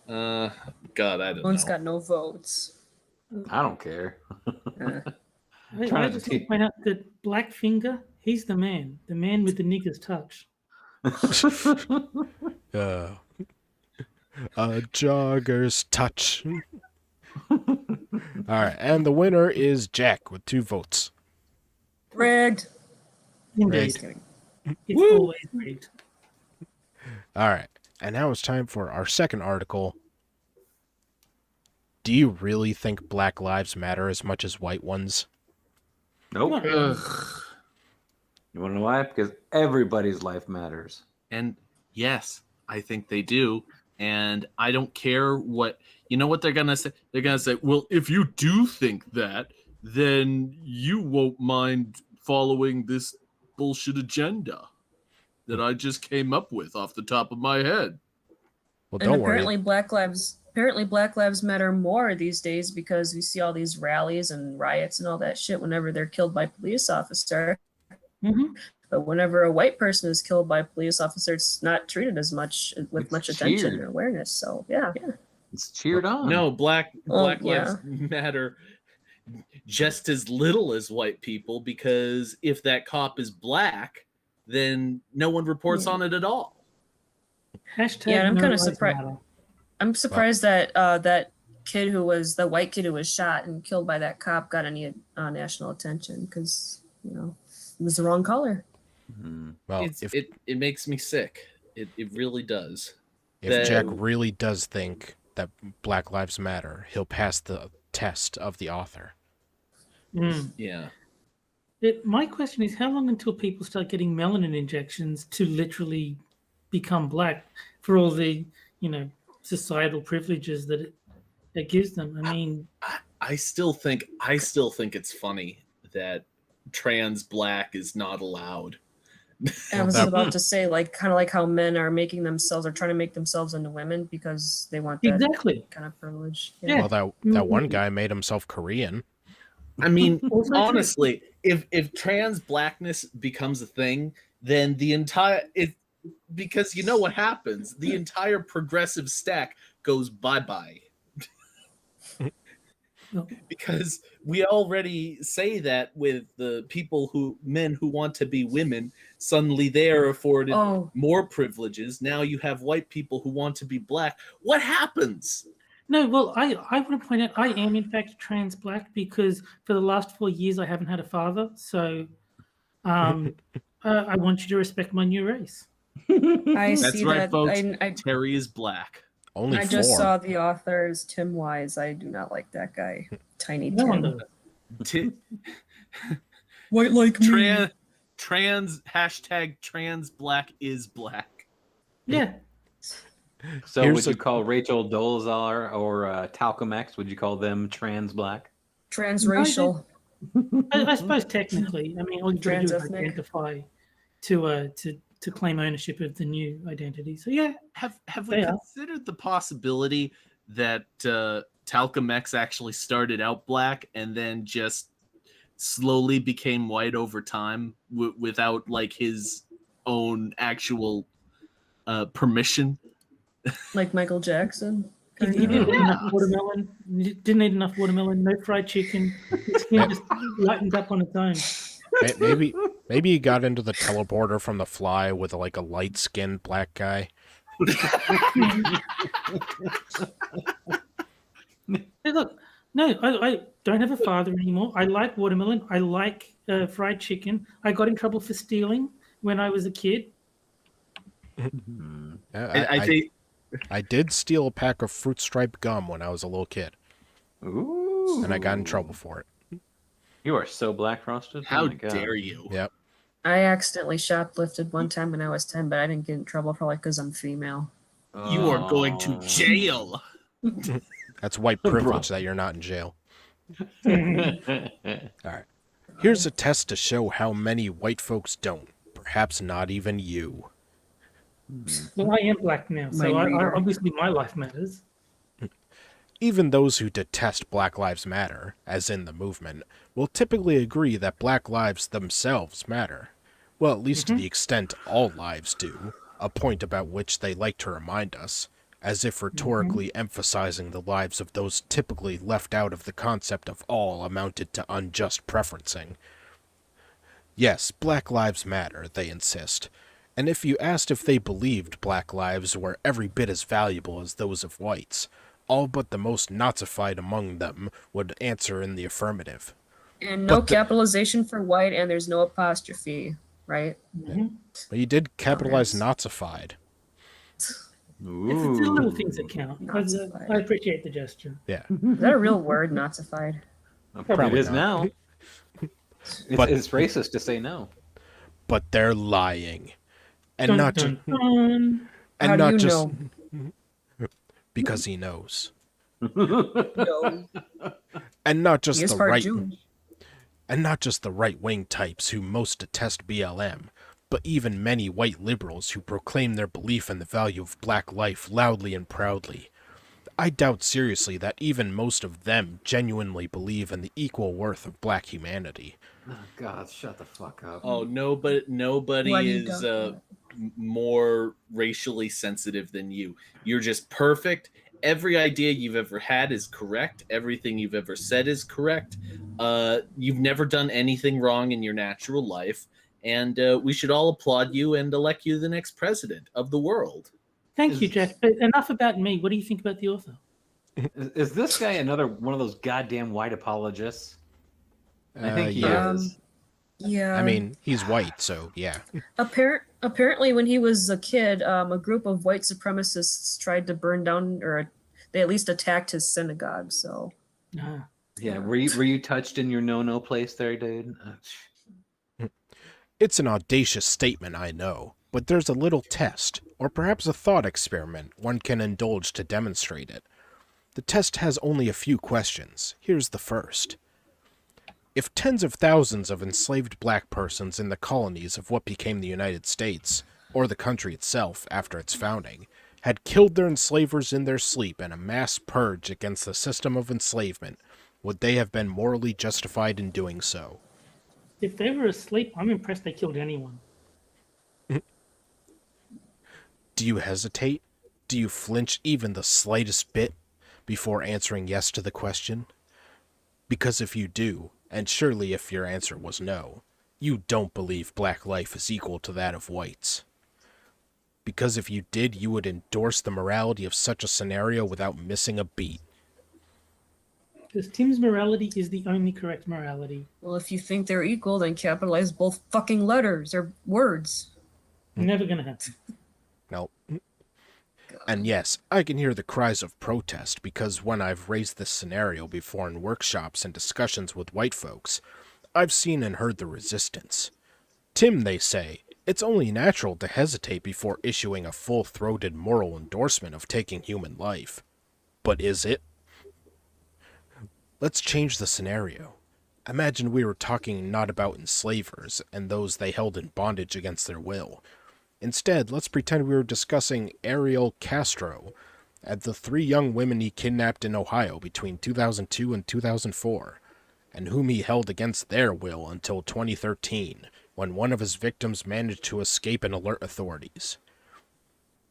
[SPEAKER 2] God, I don't
[SPEAKER 3] One's
[SPEAKER 2] know.
[SPEAKER 3] got no votes.
[SPEAKER 5] I don't care.
[SPEAKER 4] I
[SPEAKER 5] Trying to
[SPEAKER 4] just want to
[SPEAKER 5] teach-
[SPEAKER 4] point out that Blackfinger, he's the man with the nigger's touch.
[SPEAKER 1] A jogger's touch. All right, and the winner is Jack with 2 votes.
[SPEAKER 3] Rigged.
[SPEAKER 4] Indeed.
[SPEAKER 3] Just kidding.
[SPEAKER 4] It's always rigged.
[SPEAKER 1] All right, and now it's time for our second article. Do you really think Black Lives Matter as much as white ones?
[SPEAKER 5] Nope.
[SPEAKER 4] Not really.
[SPEAKER 5] You want to know why? Because everybody's life matters.
[SPEAKER 2] And yes, I think they do. And I don't care what they're gonna say. They're gonna say, well, if you do think that, then you won't mind following this bullshit agenda that I just came up with off the top of my head.
[SPEAKER 1] Well,
[SPEAKER 3] And
[SPEAKER 1] don't
[SPEAKER 3] apparently
[SPEAKER 1] worry.
[SPEAKER 3] Black Lives Matter more these days because we see all these rallies and riots and all that shit whenever they're killed by police officer.
[SPEAKER 4] Mhm.
[SPEAKER 3] But whenever a white person is killed by a police officer, it's not treated as much with
[SPEAKER 5] It's
[SPEAKER 3] much attention
[SPEAKER 5] cheered.
[SPEAKER 3] and awareness. So yeah.
[SPEAKER 5] It's cheered on.
[SPEAKER 2] No, Black Lives
[SPEAKER 3] yeah.
[SPEAKER 2] Matter just as little as white people, because if that cop is black, then no one reports
[SPEAKER 3] Yeah.
[SPEAKER 2] on it at all.
[SPEAKER 4] Hashtag
[SPEAKER 3] Yeah, and I'm
[SPEAKER 4] no
[SPEAKER 3] kinda
[SPEAKER 4] lives
[SPEAKER 3] surprised-
[SPEAKER 4] matter.
[SPEAKER 3] I'm surprised that that the white kid who was shot and killed by that cop got any national attention because it was the wrong color.
[SPEAKER 5] Mhm.
[SPEAKER 1] Well,
[SPEAKER 2] It makes me sick. It really does.
[SPEAKER 1] if Jack really does think that Black Lives Matter, he'll pass the test of the author.
[SPEAKER 4] Mm.
[SPEAKER 2] Yeah.
[SPEAKER 4] My question is, how long until people start getting melanin injections to literally become black for all the, societal privileges that it gives them? I mean,
[SPEAKER 2] I still think it's funny that trans black is not allowed.
[SPEAKER 3] I was
[SPEAKER 1] that-
[SPEAKER 3] about to say, like, kind of like how men are making themselves, or trying to make themselves into women because they want that
[SPEAKER 4] exactly.
[SPEAKER 3] kind of privilege.
[SPEAKER 4] Yeah.
[SPEAKER 1] Well, that one guy made himself Korean.
[SPEAKER 2] I mean,
[SPEAKER 4] Also true.
[SPEAKER 2] honestly, if trans blackness becomes a thing, then because you know what happens, the entire progressive stack goes bye-bye.
[SPEAKER 4] No.
[SPEAKER 2] Because we already say that with the men who want to be women, suddenly they are afforded
[SPEAKER 3] Oh,
[SPEAKER 2] more privileges. Now you have white people who want to be black. What happens?
[SPEAKER 4] No, well, I want to point out I am in fact trans black because for the last 4 years I haven't had a father. So I want you to respect my new race.
[SPEAKER 3] I
[SPEAKER 2] That's
[SPEAKER 3] see
[SPEAKER 2] right,
[SPEAKER 3] that.
[SPEAKER 2] folks.
[SPEAKER 3] I
[SPEAKER 2] Terry is black.
[SPEAKER 1] Only
[SPEAKER 3] I
[SPEAKER 1] 4.
[SPEAKER 3] just saw the author's Tim Wise. I do not like that guy. Tiny
[SPEAKER 4] No one
[SPEAKER 3] Tim.
[SPEAKER 4] does.
[SPEAKER 2] T-
[SPEAKER 3] White like
[SPEAKER 2] trans hashtag trans black is black.
[SPEAKER 4] Yeah.
[SPEAKER 5] So
[SPEAKER 1] Here's
[SPEAKER 5] would you
[SPEAKER 1] a-
[SPEAKER 5] call Rachel Dolezal or Talcum X? Would you call them trans black?
[SPEAKER 3] Transracial.
[SPEAKER 4] I suppose technically, I mean, all you got to do is
[SPEAKER 3] Trans-ethnic.
[SPEAKER 4] identify to claim ownership of the new identity. So yeah,
[SPEAKER 2] Have we
[SPEAKER 4] They are.
[SPEAKER 2] considered the possibility that Talcum X actually started out black and then just slowly became white over time without like his own actual permission?
[SPEAKER 3] Like Michael Jackson.
[SPEAKER 4] he
[SPEAKER 3] kind
[SPEAKER 4] didn't
[SPEAKER 3] of.
[SPEAKER 4] eat enough watermelon. He didn't eat enough watermelon. No fried chicken. His skin just lightened up on its own.
[SPEAKER 1] Maybe he got into the teleporter from The Fly with like a light-skinned black guy.
[SPEAKER 4] Hey, look, no, I don't have a father anymore. I like watermelon. I like fried chicken. I got in trouble for stealing when I was a kid.
[SPEAKER 2] I think
[SPEAKER 1] I did steal a pack of fruit stripe gum when I was a little kid,
[SPEAKER 5] Ooh.
[SPEAKER 1] and I got in trouble for it.
[SPEAKER 5] You are so black frosted.
[SPEAKER 2] how
[SPEAKER 5] Oh my God.
[SPEAKER 2] dare you?
[SPEAKER 1] Yep.
[SPEAKER 3] I accidentally shoplifted one time when I was 10, but I didn't get in trouble probably because I'm female.
[SPEAKER 2] You are going to
[SPEAKER 5] Oh.
[SPEAKER 2] jail.
[SPEAKER 1] That's white
[SPEAKER 5] Bro.
[SPEAKER 1] privilege that you're not in jail. All right. Here's a test to show how many white folks don't. Perhaps not even you.
[SPEAKER 4] Well, I am black now, so
[SPEAKER 3] My reader.
[SPEAKER 4] obviously my life matters.
[SPEAKER 1] Even those who detest Black Lives Matter, as in the movement, will typically agree that Black lives themselves matter. Well, at least to the extent all lives do, a point about which they like to remind us, as if rhetorically emphasizing the lives of those typically left out of the concept of all amounted to unjust preferencing. Yes, Black Lives Matter, they insist. And if you asked if they believed Black lives were every bit as valuable as those of whites, all but the most Nazified among them would answer in the affirmative.
[SPEAKER 3] And no
[SPEAKER 1] But the-
[SPEAKER 3] capitalization for white, and there's no apostrophe, right?
[SPEAKER 4] Mhm.
[SPEAKER 1] But you did capitalize
[SPEAKER 3] yes.
[SPEAKER 1] Nazified.
[SPEAKER 4] It's the little things that count.
[SPEAKER 3] Nazified.
[SPEAKER 4] I appreciate the gesture.
[SPEAKER 1] Yeah.
[SPEAKER 3] Is that a real word, Nazified?
[SPEAKER 5] Probably
[SPEAKER 1] Probably
[SPEAKER 5] it is
[SPEAKER 1] not.
[SPEAKER 5] now.
[SPEAKER 1] But-
[SPEAKER 5] It's racist to say no.
[SPEAKER 1] But they're lying. And
[SPEAKER 4] Dun,
[SPEAKER 1] not
[SPEAKER 4] dun,
[SPEAKER 1] just
[SPEAKER 4] dun.
[SPEAKER 1] and
[SPEAKER 3] How do
[SPEAKER 1] not
[SPEAKER 3] you
[SPEAKER 1] just
[SPEAKER 3] know?
[SPEAKER 1] because he knows.
[SPEAKER 3] No.
[SPEAKER 1] And not just
[SPEAKER 3] He is
[SPEAKER 1] the
[SPEAKER 3] part
[SPEAKER 1] right
[SPEAKER 3] Jewish.
[SPEAKER 1] and not just the right-wing types who most detest BLM, but even many white liberals who proclaim their belief in the value of black life loudly and proudly. I doubt seriously that even most of them genuinely believe in the equal worth of black humanity.
[SPEAKER 5] Oh, God, shut the fuck up.
[SPEAKER 2] Oh, nobody
[SPEAKER 3] Why do you
[SPEAKER 2] is
[SPEAKER 3] doubt that?
[SPEAKER 2] more racially sensitive than you. You're just perfect. Every idea you've ever had is correct. Everything you've ever said is correct. You've never done anything wrong in your natural life, and we should all applaud you and elect you the next president of the world.
[SPEAKER 4] Thank you, Jack. But enough about me. What do you think about the author?
[SPEAKER 5] Is this guy another one of those goddamn white apologists? I think he
[SPEAKER 1] Yeah.
[SPEAKER 5] is.
[SPEAKER 3] Yeah.
[SPEAKER 1] I mean, he's white, so yeah.
[SPEAKER 3] Apparently, when he was a kid, a group of white supremacists tried to burn down, or they at least attacked his synagogue. So
[SPEAKER 4] Ah.
[SPEAKER 5] Yeah, were you touched in your no place there, dude?
[SPEAKER 1] It's an audacious statement, I know, but there's a little test, or perhaps a thought experiment, one can indulge to demonstrate it. The test has only a few questions. Here's the first. If tens of thousands of enslaved black persons in the colonies of what became the United States, or the country itself after its founding, had killed their enslavers in their sleep in a mass purge against the system of enslavement, would they have been morally justified in doing so?
[SPEAKER 4] If they were asleep, I'm impressed they killed anyone.
[SPEAKER 1] Do you hesitate? Do you flinch even the slightest bit before answering yes to the question? Because if you do, and surely if your answer was no, you don't believe black life is equal to that of whites. Because if you did, you would endorse the morality of such a scenario without missing a beat.
[SPEAKER 4] Because Tim's morality is the only correct morality.
[SPEAKER 3] Well, if you think they're equal, then capitalize both fucking letters or words.
[SPEAKER 4] Never gonna happen.
[SPEAKER 1] No. And yes, I can hear the cries of protest because when I've raised this scenario before in workshops and discussions with white folks, I've seen and heard the resistance. Tim, they say, it's only natural to hesitate before issuing a full-throated moral endorsement of taking human life. But is it? Let's change the scenario. Imagine we were talking not about enslavers and those they held in bondage against their will. Instead, let's pretend we were discussing Ariel Castro and the 3 young women he kidnapped in Ohio between 2002 and 2004, and whom he held against their will until 2013, when one of his victims managed to escape and alert authorities.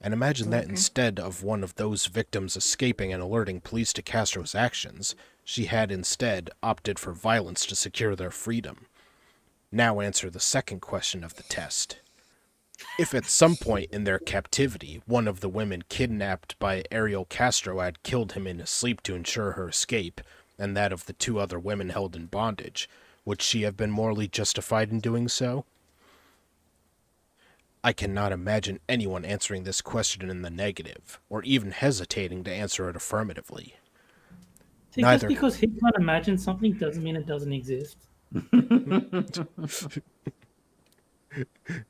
[SPEAKER 1] And imagine that instead of one of those victims escaping and alerting police to Castro's actions, she had instead opted for violence to secure their freedom. Now answer the second question of the test. If at some point in their captivity, one of the women kidnapped by Ariel Castro had killed him in his sleep to ensure her escape, and that of the 2 other women held in bondage, would she have been morally justified in doing so? I cannot imagine anyone answering this question in the negative, or even hesitating to answer it affirmatively.
[SPEAKER 4] See,
[SPEAKER 1] Neither.
[SPEAKER 4] just because he can't imagine something doesn't mean it doesn't exist.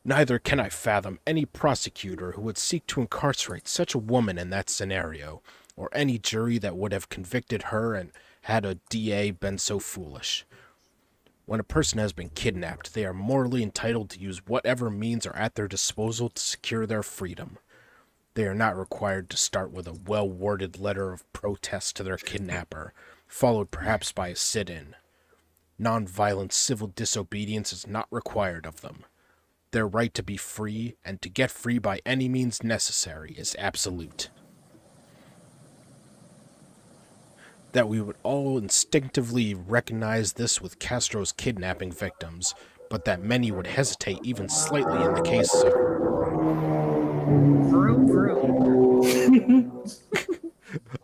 [SPEAKER 1] Neither can I fathom any prosecutor who would seek to incarcerate such a woman in that scenario, or any jury that would have convicted her and had a DA been so foolish. When a person has been kidnapped, they are morally entitled to use whatever means are at their disposal to secure their freedom. They are not required to start with a well-worded letter of protest to their kidnapper, followed perhaps by a sit-in. Non-violent civil disobedience is not required of them. Their right to be free, and to get free by any means necessary, is absolute. That we would all instinctively recognize this with Castro's kidnapping victims, but that many would hesitate even slightly in the case of...
[SPEAKER 3] Vroom, vroom.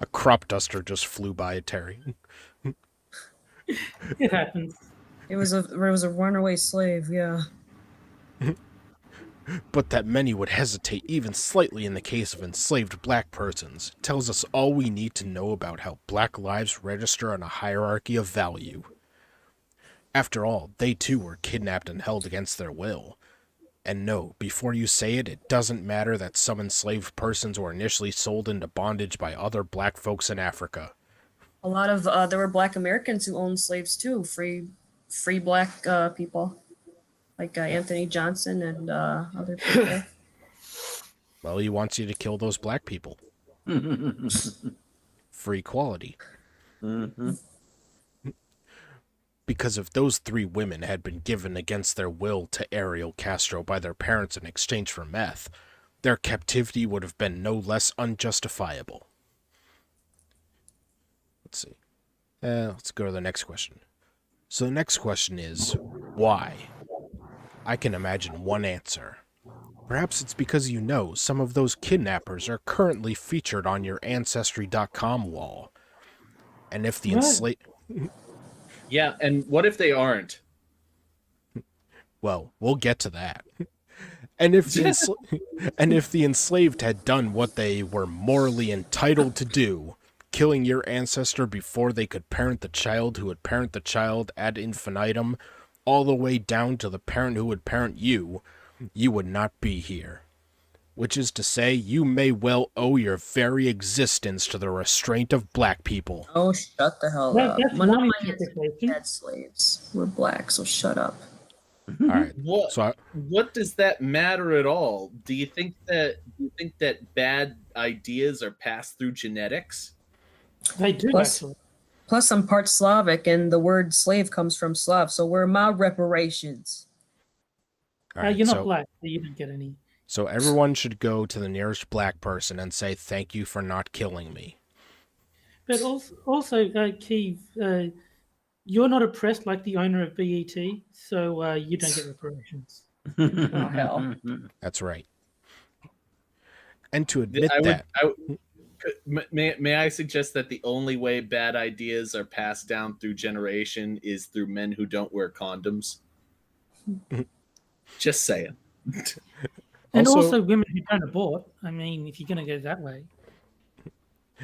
[SPEAKER 1] A crop duster just flew by Terry.
[SPEAKER 4] It happens.
[SPEAKER 3] It was a runaway slave, yeah.
[SPEAKER 1] But that many would hesitate even slightly in the case of enslaved black persons tells us all we need to know about how black lives register on a hierarchy of value. After all, they too were kidnapped and held against their will. And no, before you say it, it doesn't matter that some enslaved persons were initially sold into bondage by other black folks in Africa.
[SPEAKER 3] A lot of there were Black Americans who owned slaves too, free Black people, like Anthony Johnson and other people.
[SPEAKER 1] Well, he wants you to kill those black people. For equality.
[SPEAKER 5] Mm-hmm.
[SPEAKER 1] Because if those 3 women had been given against their will to Ariel Castro by their parents in exchange for meth, their captivity would have been no less unjustifiable. Let's see. Let's go to the next question. So the next question is, why? I can imagine one answer. Perhaps it's because you know some of those kidnappers are currently featured on your Ancestry.com wall. And if the enslaved...
[SPEAKER 2] Yeah, and what if they aren't?
[SPEAKER 1] Well, we'll get to that. And if the enslaved had done what they were morally entitled to do, killing your ancestor before they could parent the child who would parent the child ad infinitum, all the way down to the parent who would parent you, you would not be here. Which is to say, you may well owe your very existence to the restraint of black people.
[SPEAKER 3] Oh, shut the hell up.
[SPEAKER 4] That's
[SPEAKER 3] None of
[SPEAKER 4] one
[SPEAKER 3] my
[SPEAKER 4] interpretation.
[SPEAKER 3] dead slaves were black, so shut up.
[SPEAKER 1] All right.
[SPEAKER 2] What
[SPEAKER 1] So
[SPEAKER 2] what does that matter at all? Do you think that bad ideas are passed through genetics?
[SPEAKER 4] They do
[SPEAKER 3] Plus-
[SPEAKER 4] actually.
[SPEAKER 3] Plus, I'm part Slavic, and the word slave comes from Slav, so where are my reparations?
[SPEAKER 1] all right,
[SPEAKER 4] You're not
[SPEAKER 1] so,
[SPEAKER 4] black, so you don't get any.
[SPEAKER 1] so everyone should go to the nearest black person and say thank you for not killing me.
[SPEAKER 4] But also, Keith, you're not oppressed like the owner of BET, so you don't get reparations.
[SPEAKER 3] Oh, hell.
[SPEAKER 1] That's right. And to admit
[SPEAKER 2] May I suggest that the only way bad ideas are passed down through generation is through men who don't wear condoms? Just saying.
[SPEAKER 4] And
[SPEAKER 1] Also-
[SPEAKER 4] also women who don't abort. I mean, if you're going to go that way.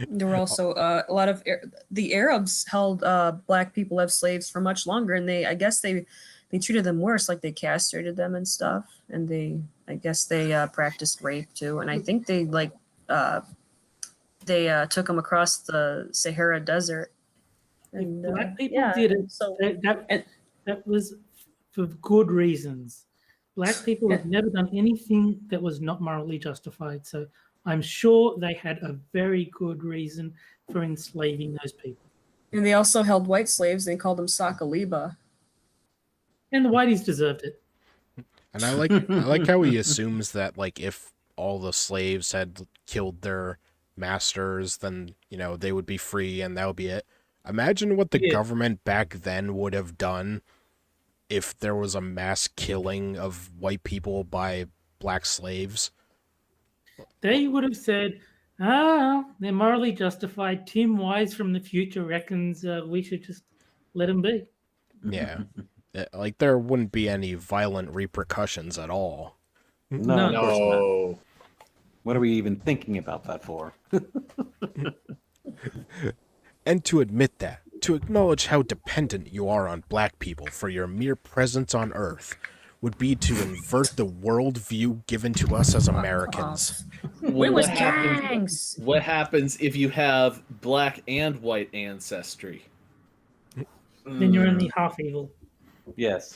[SPEAKER 3] There were also a lot of the Arabs held black people as slaves for much longer, and I guess they treated them worse, like they castrated them and stuff, and I guess they practiced rape too, and I think they took them across the Sahara Desert. And
[SPEAKER 4] Black people
[SPEAKER 3] yeah,
[SPEAKER 4] did it.
[SPEAKER 3] So
[SPEAKER 4] That was for good reasons. Black people have never done anything that was not morally justified. So I'm sure they had a very good reason for enslaving those people.
[SPEAKER 3] and they also held white slaves. They called them Sakaliba.
[SPEAKER 4] And the whiteys deserved it.
[SPEAKER 1] And I like how he assumes that, like, if all the slaves had killed their masters, then, you know, they would be free and that would be it. Imagine what the government back then would have done if there was a mass killing of white people by black slaves.
[SPEAKER 4] They would have said, they're morally justified. Tim Wise from the future reckons we should just let them be.
[SPEAKER 1] Yeah. Like, there wouldn't be any violent repercussions at all.
[SPEAKER 4] No.
[SPEAKER 5] of course not. What are we even thinking about that for?
[SPEAKER 1] And to admit that, to acknowledge how dependent you are on black people for your mere presence on Earth, would be to invert the worldview given to us as Americans.
[SPEAKER 3] We was
[SPEAKER 2] What happens-
[SPEAKER 3] gangs.
[SPEAKER 2] What happens if you have black and white ancestry?
[SPEAKER 4] Then you're only half evil.
[SPEAKER 5] Yes.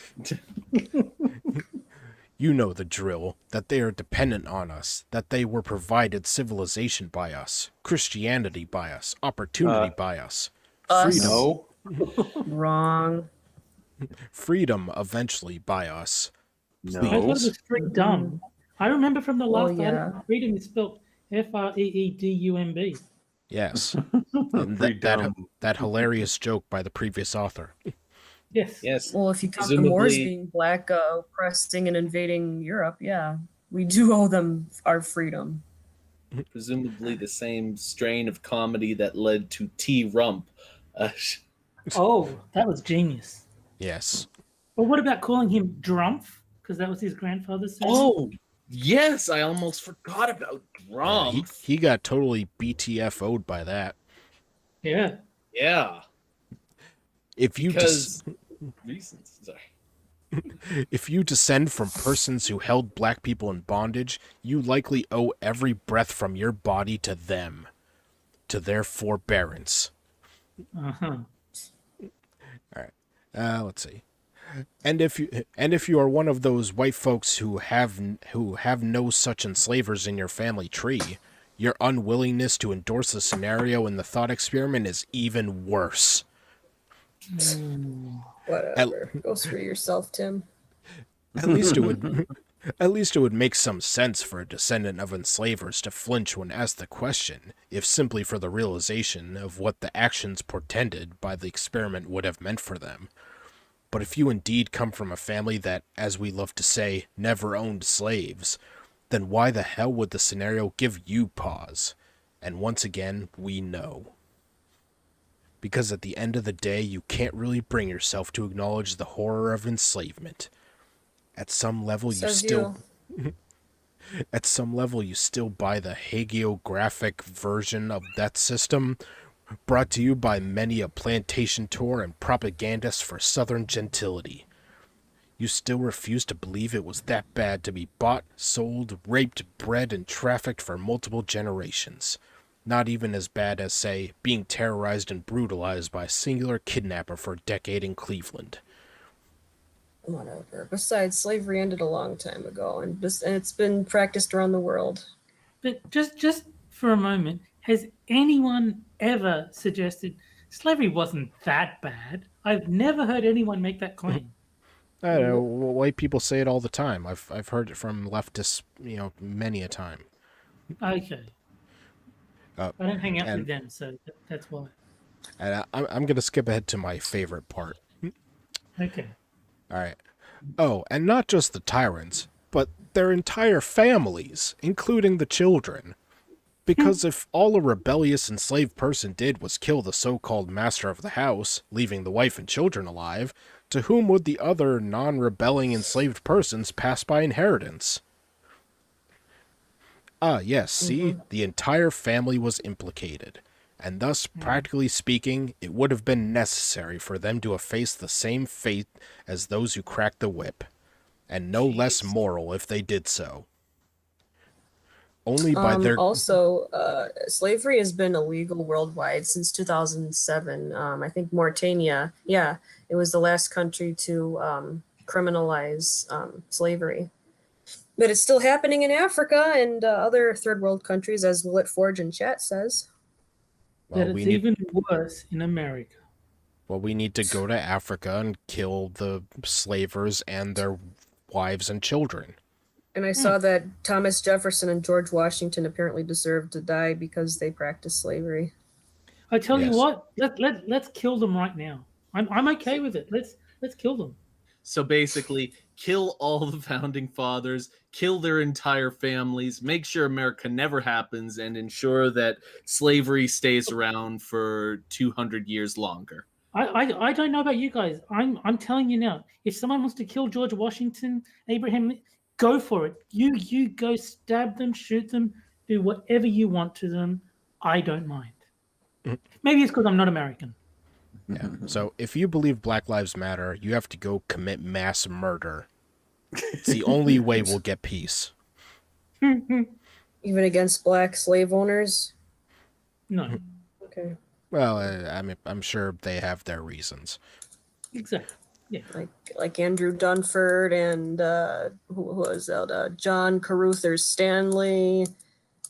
[SPEAKER 1] You know the drill, that they are dependent on us, that they were provided civilization by us, Christianity by us, opportunity by us,
[SPEAKER 3] Us.
[SPEAKER 1] freedom,
[SPEAKER 5] No.
[SPEAKER 3] Wrong.
[SPEAKER 1] freedom eventually by us.
[SPEAKER 4] I thought it
[SPEAKER 5] No.
[SPEAKER 4] was freedom. I remember from the last
[SPEAKER 3] yeah.
[SPEAKER 4] article, freedom is spelled FREEDUMB.
[SPEAKER 1] Yes. And that hilarious joke by the previous author.
[SPEAKER 4] Yes.
[SPEAKER 2] Yes.
[SPEAKER 3] Well, if you count the Moors
[SPEAKER 2] Presumably-
[SPEAKER 3] being black, oppressing and invading Europe, yeah, we do owe them our freedom.
[SPEAKER 2] Presumably the same strain of comedy that led to T. Rump.
[SPEAKER 4] Oh, that was genius.
[SPEAKER 1] Yes.
[SPEAKER 4] But what about calling him Drumpf? Because that was his grandfather's name.
[SPEAKER 2] Oh, yes, I almost forgot about Rump.
[SPEAKER 1] He got totally BTFO'd by that.
[SPEAKER 4] Yeah.
[SPEAKER 2] Yeah,
[SPEAKER 1] If you
[SPEAKER 2] because reasons. Sorry.
[SPEAKER 1] if you descend from persons who held black people in bondage, you likely owe every breath from your body to them, to their forbearance.
[SPEAKER 4] Uh-huh.
[SPEAKER 1] Let's see. And if you are one of those white folks who have no such enslavers in your family tree, your unwillingness to endorse the scenario in the thought experiment is even worse.
[SPEAKER 3] Whatever. Go screw yourself, Tim.
[SPEAKER 1] At least it would make some sense for a descendant of enslavers to flinch when asked the question, if simply for the realization of what the actions portended by the experiment would have meant for them. But if you indeed come from a family that, as we love to say, never owned slaves, then why the hell would the scenario give you pause? And once again, we know. Because at the end of the day, you can't really bring yourself to acknowledge the horror of enslavement. At some level, At some level, you still buy the hagiographic version of that system, brought to you by many a plantation tour and propagandist for Southern gentility. You still refuse to believe it was that bad to be bought, sold, raped, bred, and trafficked for multiple generations. Not even as bad as, say, being terrorized and brutalized by a singular kidnapper for a decade in Cleveland.
[SPEAKER 3] Whatever. Besides, slavery ended a long time ago, and it's been practiced around the world.
[SPEAKER 4] But just for a moment, has anyone ever suggested slavery wasn't that bad? I've never heard anyone make that claim.
[SPEAKER 1] I don't know, white people say it all the time. I've heard it from leftists, many a time.
[SPEAKER 4] Okay.
[SPEAKER 1] Uh,
[SPEAKER 4] I don't hang out
[SPEAKER 1] and-
[SPEAKER 4] with them, so that's why.
[SPEAKER 1] And I'm going to skip ahead to my favorite part.
[SPEAKER 4] Okay.
[SPEAKER 1] All right. Oh, and not just the tyrants, but their entire families, including the children. Because if all a rebellious enslaved person did was kill the so-called master of the house, leaving the wife and children alive, to whom would the other non-rebelling enslaved persons pass by inheritance? Ah, yes, see, the entire family was implicated, and thus, practically speaking, it would have been necessary for them to have faced the same fate as those who cracked the whip, and no less moral if they did so. Only by their...
[SPEAKER 3] Also, slavery has been illegal worldwide since 2007. I think Mauritania, it was the last country to criminalize slavery. But it's still happening in Africa and other third world countries, as Willet Forge in chat says.
[SPEAKER 4] That it's even worse in America.
[SPEAKER 1] Well, we need to go to Africa and kill the slavers and their wives and children.
[SPEAKER 3] And I saw that Thomas Jefferson and George Washington apparently deserved to die because they practiced slavery.
[SPEAKER 4] I tell you
[SPEAKER 1] Yes.
[SPEAKER 4] what, let's kill them right now. I'm okay with it. Let's kill them.
[SPEAKER 2] So basically, kill all the founding fathers, kill their entire families, make sure America never happens, and ensure that slavery stays around for 200 years longer.
[SPEAKER 4] I don't know about you guys. I'm telling you now. If someone wants to kill George Washington, Abraham, go for it. You go stab them, shoot them, do whatever you want to them. I don't mind. Maybe it's because I'm not American.
[SPEAKER 1] Yeah. So if you believe Black Lives Matter, you have to go commit mass murder. It's the only way we'll get peace.
[SPEAKER 3] Even against black slave owners?
[SPEAKER 4] No,
[SPEAKER 3] Okay.
[SPEAKER 1] Well, I mean, I'm sure they have their reasons.
[SPEAKER 4] exactly. Yeah.
[SPEAKER 3] Like Andrew Dunford and who was that? John Caruthers Stanley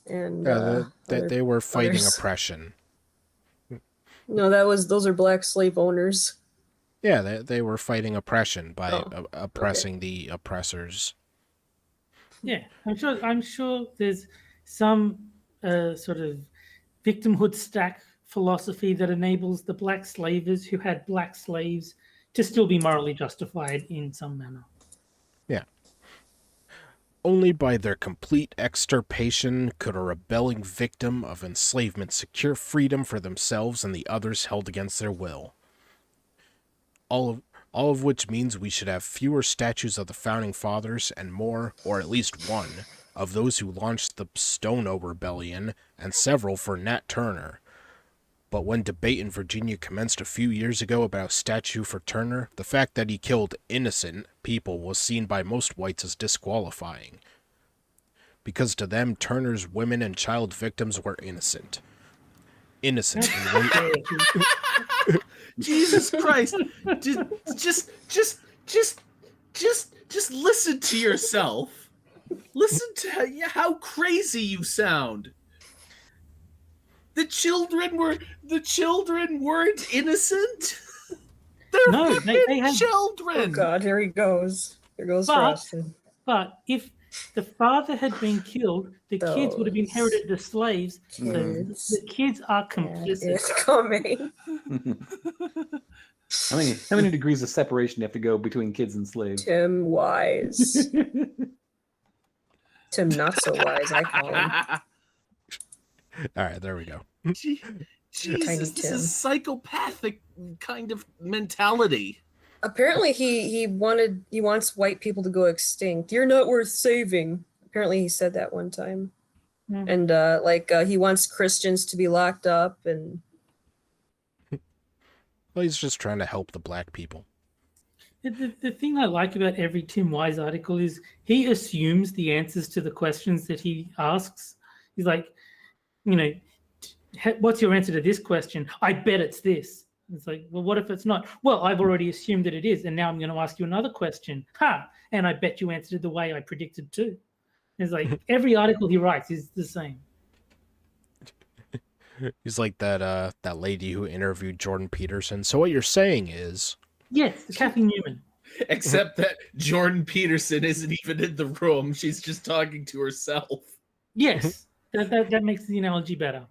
[SPEAKER 3] and
[SPEAKER 1] They were fighting
[SPEAKER 3] others.
[SPEAKER 1] oppression.
[SPEAKER 3] No, those are black slave owners.
[SPEAKER 1] Yeah, they were fighting oppression by
[SPEAKER 3] Oh,
[SPEAKER 1] oppressing the oppressors.
[SPEAKER 4] Yeah, I'm sure there's some sort of victimhood stack philosophy that enables the black slavers who had black slaves to still be morally justified in some manner.
[SPEAKER 1] Yeah. Only by their complete extirpation could a rebelling victim of enslavement secure freedom for themselves and the others held against their will. All of which means we should have fewer statues of the Founding Fathers and more, or at least one, of those who launched the Stono Rebellion, and several for Nat Turner. But when debate in Virginia commenced a few years ago about a statue for Turner, the fact that he killed innocent people was seen by most whites as disqualifying. Because to them, Turner's women and child victims were innocent. Innocent.
[SPEAKER 2] Jesus Christ! Just listen to yourself. Listen to how crazy you sound. The children weren't innocent.
[SPEAKER 4] No, they had.
[SPEAKER 2] children.
[SPEAKER 3] Oh God, here he goes. Here goes
[SPEAKER 4] But-
[SPEAKER 3] Frosted.
[SPEAKER 4] But if the father had been killed, the kids would have inherited the slaves. So
[SPEAKER 3] Kids.
[SPEAKER 4] the kids are
[SPEAKER 3] Yeah,
[SPEAKER 4] complicit.
[SPEAKER 3] it's coming.
[SPEAKER 5] How many degrees of separation do you have to go between kids and slaves?
[SPEAKER 3] Tim Wise. Tim not so wise, I call him.
[SPEAKER 1] All right, there we go.
[SPEAKER 2] Jesus,
[SPEAKER 3] Tiny
[SPEAKER 2] this
[SPEAKER 3] Tim.
[SPEAKER 2] is psychopathic kind of mentality.
[SPEAKER 3] Apparently he wants white people to go extinct. You're not worth saving. Apparently he said that one time.
[SPEAKER 4] Hmm.
[SPEAKER 3] And he wants Christians to be locked up and
[SPEAKER 1] Well, he's just trying to help the black people.
[SPEAKER 4] The thing I like about every Tim Wise article is he assumes the answers to the questions that he asks. He's like, you know, what's your answer to this question? I bet it's this. It's like, well, what if it's not? Well, I've already assumed that it is, and now I'm going to ask you another question. Ha! And I bet you answered it the way I predicted too. It's like every article he writes is the same.
[SPEAKER 1] He's like that lady who interviewed Jordan Peterson. So what you're saying is,
[SPEAKER 4] Yes, Kathy Newman.
[SPEAKER 2] Except that Jordan Peterson isn't even in the room. She's just talking to herself.
[SPEAKER 4] Yes, that makes the analogy better.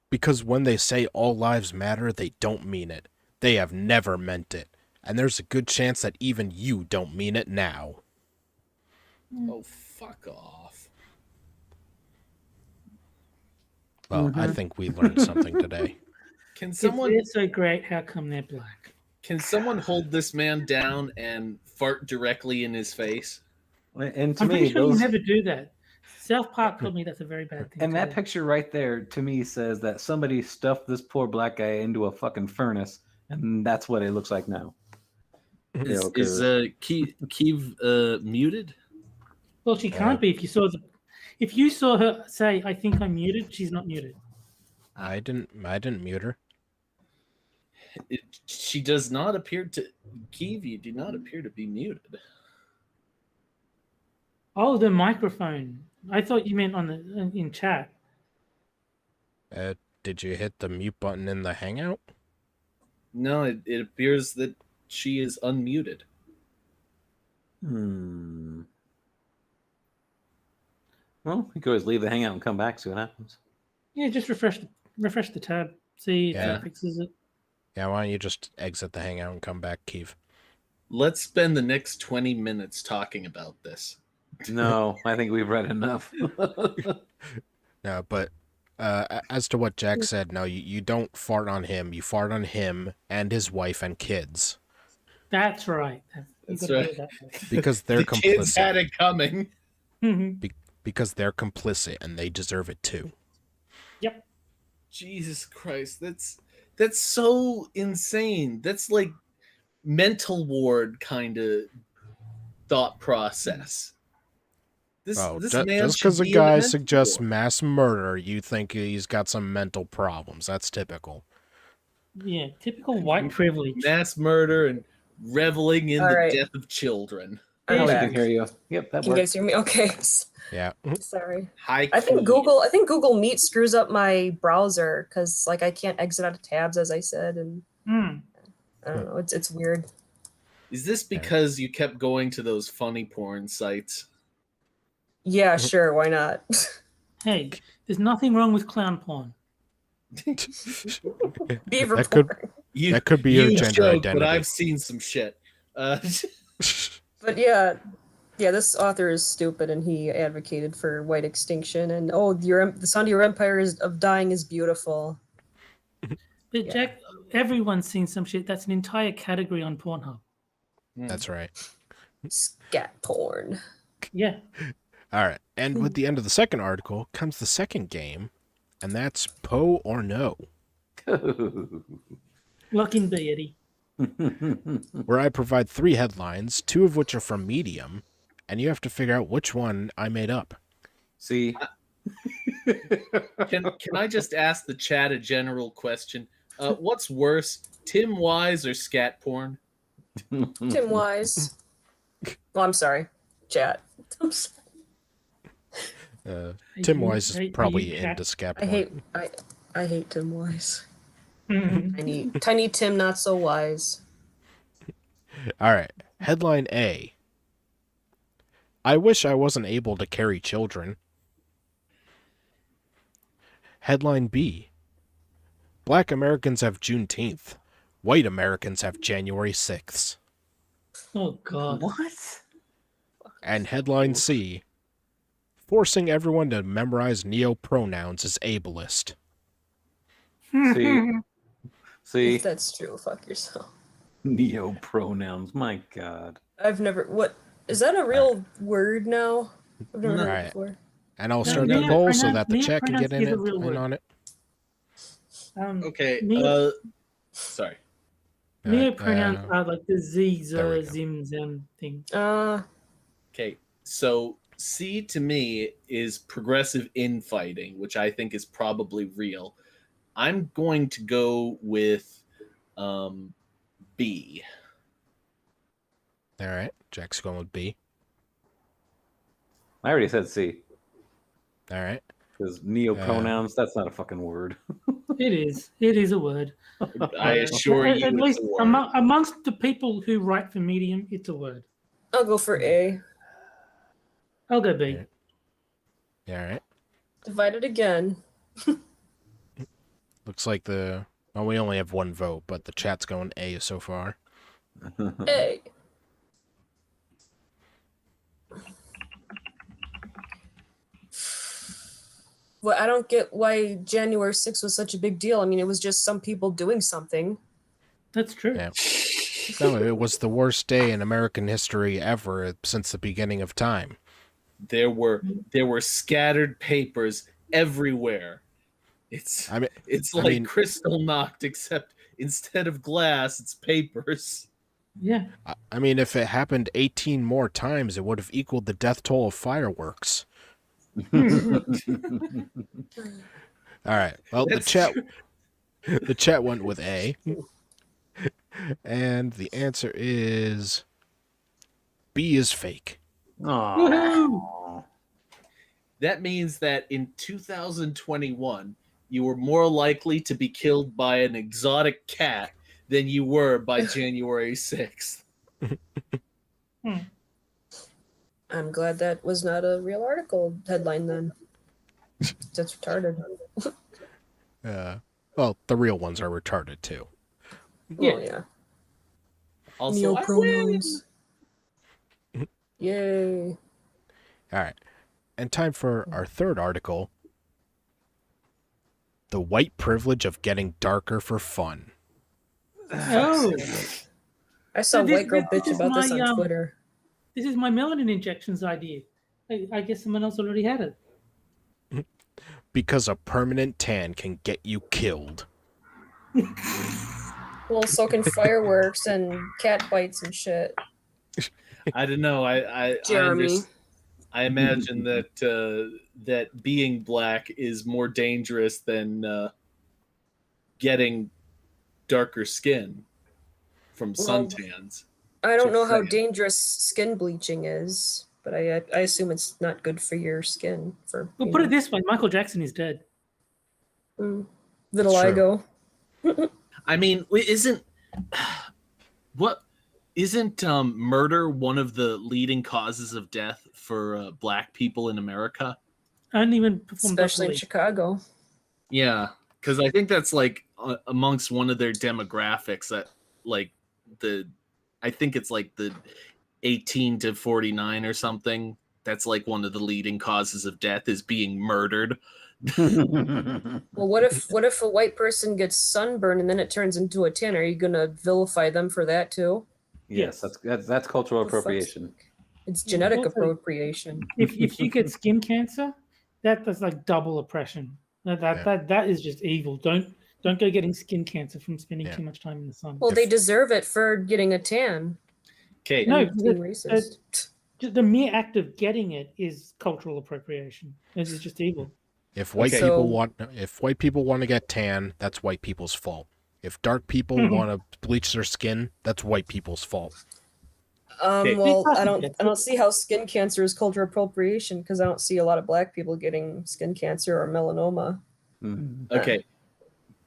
[SPEAKER 1] because when they say all lives matter, they don't mean it. They have never meant it. And there's a good chance that even you don't mean it now.
[SPEAKER 2] Oh, fuck off.
[SPEAKER 1] Well, I think we learned something today.
[SPEAKER 2] Can
[SPEAKER 4] If
[SPEAKER 2] someone
[SPEAKER 4] they're so great, how come they're black?
[SPEAKER 2] hold this man down and fart directly in his face?
[SPEAKER 5] And to
[SPEAKER 4] I'm pretty
[SPEAKER 5] me,
[SPEAKER 4] sure
[SPEAKER 5] those
[SPEAKER 4] you never do that. South Park told me that's a very bad thing.
[SPEAKER 5] and
[SPEAKER 4] to
[SPEAKER 5] that
[SPEAKER 4] do.
[SPEAKER 5] picture right there to me says that somebody stuffed this poor black guy into a fucking furnace, and that's what it looks like now. You know, 'cause-
[SPEAKER 2] Is Kiev muted?
[SPEAKER 4] Well, she can't be. If you saw her say, "I think I'm muted," she's not muted.
[SPEAKER 1] I didn't mute her.
[SPEAKER 2] She does not appear to. Kiev, you do not appear to be muted.
[SPEAKER 4] Oh, the microphone. I thought you meant in chat.
[SPEAKER 1] Did you hit the mute button in the Hangout?
[SPEAKER 2] No, it appears that she is unmuted.
[SPEAKER 5] Well, you could always leave the hangout and come back, see what happens.
[SPEAKER 4] Yeah, just refresh the tab. See if
[SPEAKER 1] Yeah.
[SPEAKER 4] that fixes it.
[SPEAKER 1] Yeah, why don't you just exit the Hangout and come back, Keeve?
[SPEAKER 2] Let's spend the next 20 minutes talking about this.
[SPEAKER 5] No, I think we've read enough.
[SPEAKER 1] No, but as to what Jack said, no, you don't fart on him. You fart on him and his wife and kids.
[SPEAKER 4] That's right.
[SPEAKER 2] That's
[SPEAKER 4] gotta
[SPEAKER 2] right.
[SPEAKER 4] do it that way.
[SPEAKER 1] Because they're
[SPEAKER 2] The kids had
[SPEAKER 1] complicit.
[SPEAKER 2] it coming.
[SPEAKER 1] Because they're complicit and they deserve it too.
[SPEAKER 4] Yep.
[SPEAKER 2] Jesus Christ, that's so insane. That's like mental ward kind of thought process. This man
[SPEAKER 1] just
[SPEAKER 2] should
[SPEAKER 1] because a
[SPEAKER 2] be in the
[SPEAKER 1] guy
[SPEAKER 2] mental
[SPEAKER 1] suggests
[SPEAKER 2] ward.
[SPEAKER 1] mass murder, you think he's got some mental problems. That's typical.
[SPEAKER 4] Yeah, typical white privilege.
[SPEAKER 2] Mass murder and reveling in
[SPEAKER 3] All
[SPEAKER 2] the
[SPEAKER 3] right.
[SPEAKER 2] death of children.
[SPEAKER 3] I'm
[SPEAKER 5] Oh, we
[SPEAKER 3] back.
[SPEAKER 5] can hear you. Yep, that
[SPEAKER 3] Can you
[SPEAKER 5] works.
[SPEAKER 3] guys hear me? Okay.
[SPEAKER 1] Yeah.
[SPEAKER 3] Sorry.
[SPEAKER 2] Hi,
[SPEAKER 3] I think
[SPEAKER 2] Kiev.
[SPEAKER 3] Google Meet screws up my browser because like I can't exit out of tabs as I said, and
[SPEAKER 4] Hmm.
[SPEAKER 3] I don't know. It's weird.
[SPEAKER 2] Is this because you kept going to those funny porn sites?
[SPEAKER 3] Yeah, sure. Why not?
[SPEAKER 4] Hey, there's nothing wrong with clown porn.
[SPEAKER 3] Beaver
[SPEAKER 1] That could-
[SPEAKER 3] porn.
[SPEAKER 1] That could be your
[SPEAKER 2] You
[SPEAKER 1] gender
[SPEAKER 2] joke,
[SPEAKER 1] identity.
[SPEAKER 2] but I've seen some shit.
[SPEAKER 3] But yeah, this author is stupid, and he advocated for white extinction. And the sound of your empire of dying is beautiful.
[SPEAKER 4] But
[SPEAKER 3] Yeah.
[SPEAKER 4] Jack, everyone's seen some shit. That's an entire category on Pornhub.
[SPEAKER 1] That's right.
[SPEAKER 3] Scat porn.
[SPEAKER 4] Yeah.
[SPEAKER 1] All right. And with the end of the second article comes the second game, and that's Poe or No,
[SPEAKER 4] Lock in B, Eddie.
[SPEAKER 1] where I provide 3 headlines, 2 of which are from Medium, and you have to figure out which one I made up.
[SPEAKER 5] See,
[SPEAKER 2] Can I just ask the chat a general question? What's worse, Tim Wise or scat porn?
[SPEAKER 3] Tim Wise. Well, I'm sorry, chat. I'm sorry.
[SPEAKER 1] Tim Wise is
[SPEAKER 4] Are
[SPEAKER 1] probably
[SPEAKER 4] you
[SPEAKER 1] into scat
[SPEAKER 3] I
[SPEAKER 1] porn.
[SPEAKER 3] hate Tim Wise.
[SPEAKER 4] Mhm.
[SPEAKER 3] Tiny Tim, not so wise.
[SPEAKER 1] All right. Headline A. I wish I wasn't able to carry children. Headline B. Black Americans have Juneteenth. White Americans have January 6th.
[SPEAKER 4] Oh God.
[SPEAKER 5] what?
[SPEAKER 1] And headline C. Forcing everyone to memorize neo-pronouns is ableist.
[SPEAKER 5] See,
[SPEAKER 3] If that's true, fuck yourself.
[SPEAKER 5] neo pronouns. My God.
[SPEAKER 3] I've never. What is that a real word now? I've never heard
[SPEAKER 1] Alright.
[SPEAKER 3] it before.
[SPEAKER 1] And I'll
[SPEAKER 4] No,
[SPEAKER 1] start the
[SPEAKER 4] neo
[SPEAKER 1] poll so
[SPEAKER 4] pronouns-
[SPEAKER 1] that the
[SPEAKER 4] neo
[SPEAKER 1] chat can get
[SPEAKER 4] pronouns
[SPEAKER 1] in,
[SPEAKER 4] is a real
[SPEAKER 1] in
[SPEAKER 4] word.
[SPEAKER 1] on it.
[SPEAKER 2] Okay.
[SPEAKER 4] Me-
[SPEAKER 2] Sorry.
[SPEAKER 4] Neopronouns
[SPEAKER 1] Uh,
[SPEAKER 4] are like the Z,
[SPEAKER 1] there we
[SPEAKER 4] Z,
[SPEAKER 1] go.
[SPEAKER 4] Zim, Zem thing.
[SPEAKER 2] Okay, so C to me is progressive infighting, which I think is probably real. I'm going to go with B.
[SPEAKER 1] all right. Jack's going with B.
[SPEAKER 5] I already said C.
[SPEAKER 1] All right.
[SPEAKER 5] Because neopronouns, that's not a fucking word.
[SPEAKER 4] It is. It is a word.
[SPEAKER 2] I assure you,
[SPEAKER 4] At
[SPEAKER 2] it's
[SPEAKER 4] least
[SPEAKER 2] a word.
[SPEAKER 4] amongst the people who write for Medium, it's a word.
[SPEAKER 3] I'll go for A.
[SPEAKER 4] I'll go B.
[SPEAKER 1] Yeah. All right.
[SPEAKER 3] Divided again.
[SPEAKER 1] Looks like well, we only have one vote, but the chat's going A so far.
[SPEAKER 3] A. Well, I don't get why January 6th was such a big deal. I mean, it was just some people doing something.
[SPEAKER 4] That's true.
[SPEAKER 1] Yeah. No, it was the worst day in American history ever since the beginning of time.
[SPEAKER 2] There were scattered papers everywhere. It's like crystal knocked, except instead of glass, it's papers.
[SPEAKER 4] Yeah.
[SPEAKER 1] I mean, if it happened 18 more times, it would have equaled the death toll of fireworks. All right. Well,
[SPEAKER 2] That's
[SPEAKER 1] the chat went with A. And the answer is B is fake.
[SPEAKER 5] Aww.
[SPEAKER 2] That means that in 2021, you were more likely to be killed by an exotic cat than you were by January 6th.
[SPEAKER 3] I'm glad that was not a real article headline then. That's retarded.
[SPEAKER 1] Well, the real ones are retarded too.
[SPEAKER 3] Oh, yeah.
[SPEAKER 2] Also, I win.
[SPEAKER 3] Neopronouns. Yay.
[SPEAKER 1] All right. And time for our third article. The white privilege of getting darker for fun.
[SPEAKER 4] Oh,
[SPEAKER 3] I saw
[SPEAKER 4] So this-
[SPEAKER 3] White Girl
[SPEAKER 4] this
[SPEAKER 3] bitch
[SPEAKER 4] is
[SPEAKER 3] about this
[SPEAKER 4] my,
[SPEAKER 3] on Twitter.
[SPEAKER 4] this is my melanin injections idea. I guess someone else already had it.
[SPEAKER 1] Because a permanent tan can get you killed.
[SPEAKER 3] Well, so can fireworks and cat bites and shit.
[SPEAKER 2] I don't know.
[SPEAKER 3] Jeremy.
[SPEAKER 2] I imagine that that being black is more dangerous than getting darker skin from
[SPEAKER 3] Well,
[SPEAKER 2] suntans.
[SPEAKER 3] I don't
[SPEAKER 2] Just
[SPEAKER 3] know how
[SPEAKER 2] saying.
[SPEAKER 3] dangerous skin bleaching is, but I assume it's not good for your skin. For
[SPEAKER 4] Well,
[SPEAKER 3] you
[SPEAKER 4] put
[SPEAKER 3] know,
[SPEAKER 4] it this way: Michael Jackson is dead.
[SPEAKER 3] vitiligo.
[SPEAKER 2] I mean, isn't murder one of the leading causes of death for black people in America?
[SPEAKER 4] Only when performed
[SPEAKER 3] Especially in
[SPEAKER 4] locally.
[SPEAKER 3] Chicago.
[SPEAKER 2] Yeah, because I think that's like amongst one of their demographics that I think it's like the 18 to 49 or something. That's like one of the leading causes of death is being murdered.
[SPEAKER 3] Well, what if a white person gets sunburned and then it turns into a tan? Are you gonna vilify them for that too?
[SPEAKER 5] Yes, that's cultural
[SPEAKER 3] The fuck's-
[SPEAKER 5] appropriation.
[SPEAKER 3] It's genetic
[SPEAKER 4] Also-
[SPEAKER 3] appropriation.
[SPEAKER 4] If you get skin cancer, that's like double oppression. That is just evil. Don't go getting skin cancer from spending
[SPEAKER 1] Yeah.
[SPEAKER 4] too much time in the sun.
[SPEAKER 3] Well, they deserve it for getting a tan.
[SPEAKER 2] Okay,
[SPEAKER 4] No,
[SPEAKER 3] And being racist.
[SPEAKER 4] Just the mere act of getting it is cultural appropriation. It's just evil.
[SPEAKER 1] If white
[SPEAKER 2] Okay.
[SPEAKER 1] people want to get tan, that's white people's fault. If dark people want to bleach their skin, that's white people's fault.
[SPEAKER 2] Okay.
[SPEAKER 3] Well, I don't see how skin cancer is cultural appropriation because I don't see a lot of black people getting skin cancer or melanoma.
[SPEAKER 2] Okay.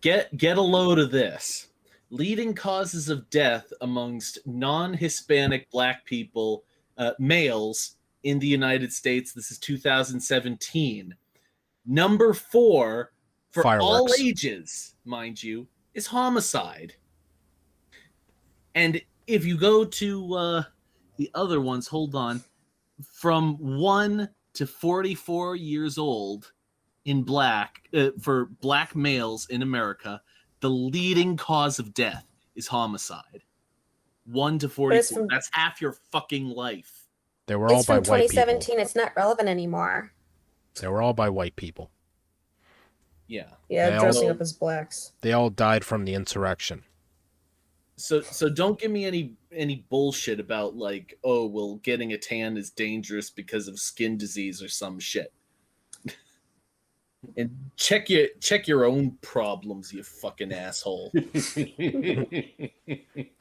[SPEAKER 2] Get a load of this. Leading causes of death amongst non-Hispanic black people, males in the United States. This is 2017. Number 4 for all
[SPEAKER 1] Fireworks.
[SPEAKER 2] ages, mind you, is homicide. And if you go to the other ones, hold on, from 1 to 44 years old in black, for black males in America, the leading cause of death is homicide. 1 to 44.
[SPEAKER 3] from-
[SPEAKER 2] That's half your fucking life.
[SPEAKER 1] They were all by white people.
[SPEAKER 3] It's not relevant anymore.
[SPEAKER 1] They were all by white people.
[SPEAKER 2] Yeah.
[SPEAKER 3] Yeah,
[SPEAKER 1] They
[SPEAKER 3] dressing
[SPEAKER 2] all-
[SPEAKER 3] up as blacks.
[SPEAKER 1] They all died from the insurrection.
[SPEAKER 2] So don't give me any bullshit about like, oh well, getting a tan is dangerous because of skin disease or some shit. And check your own problems, you fucking asshole.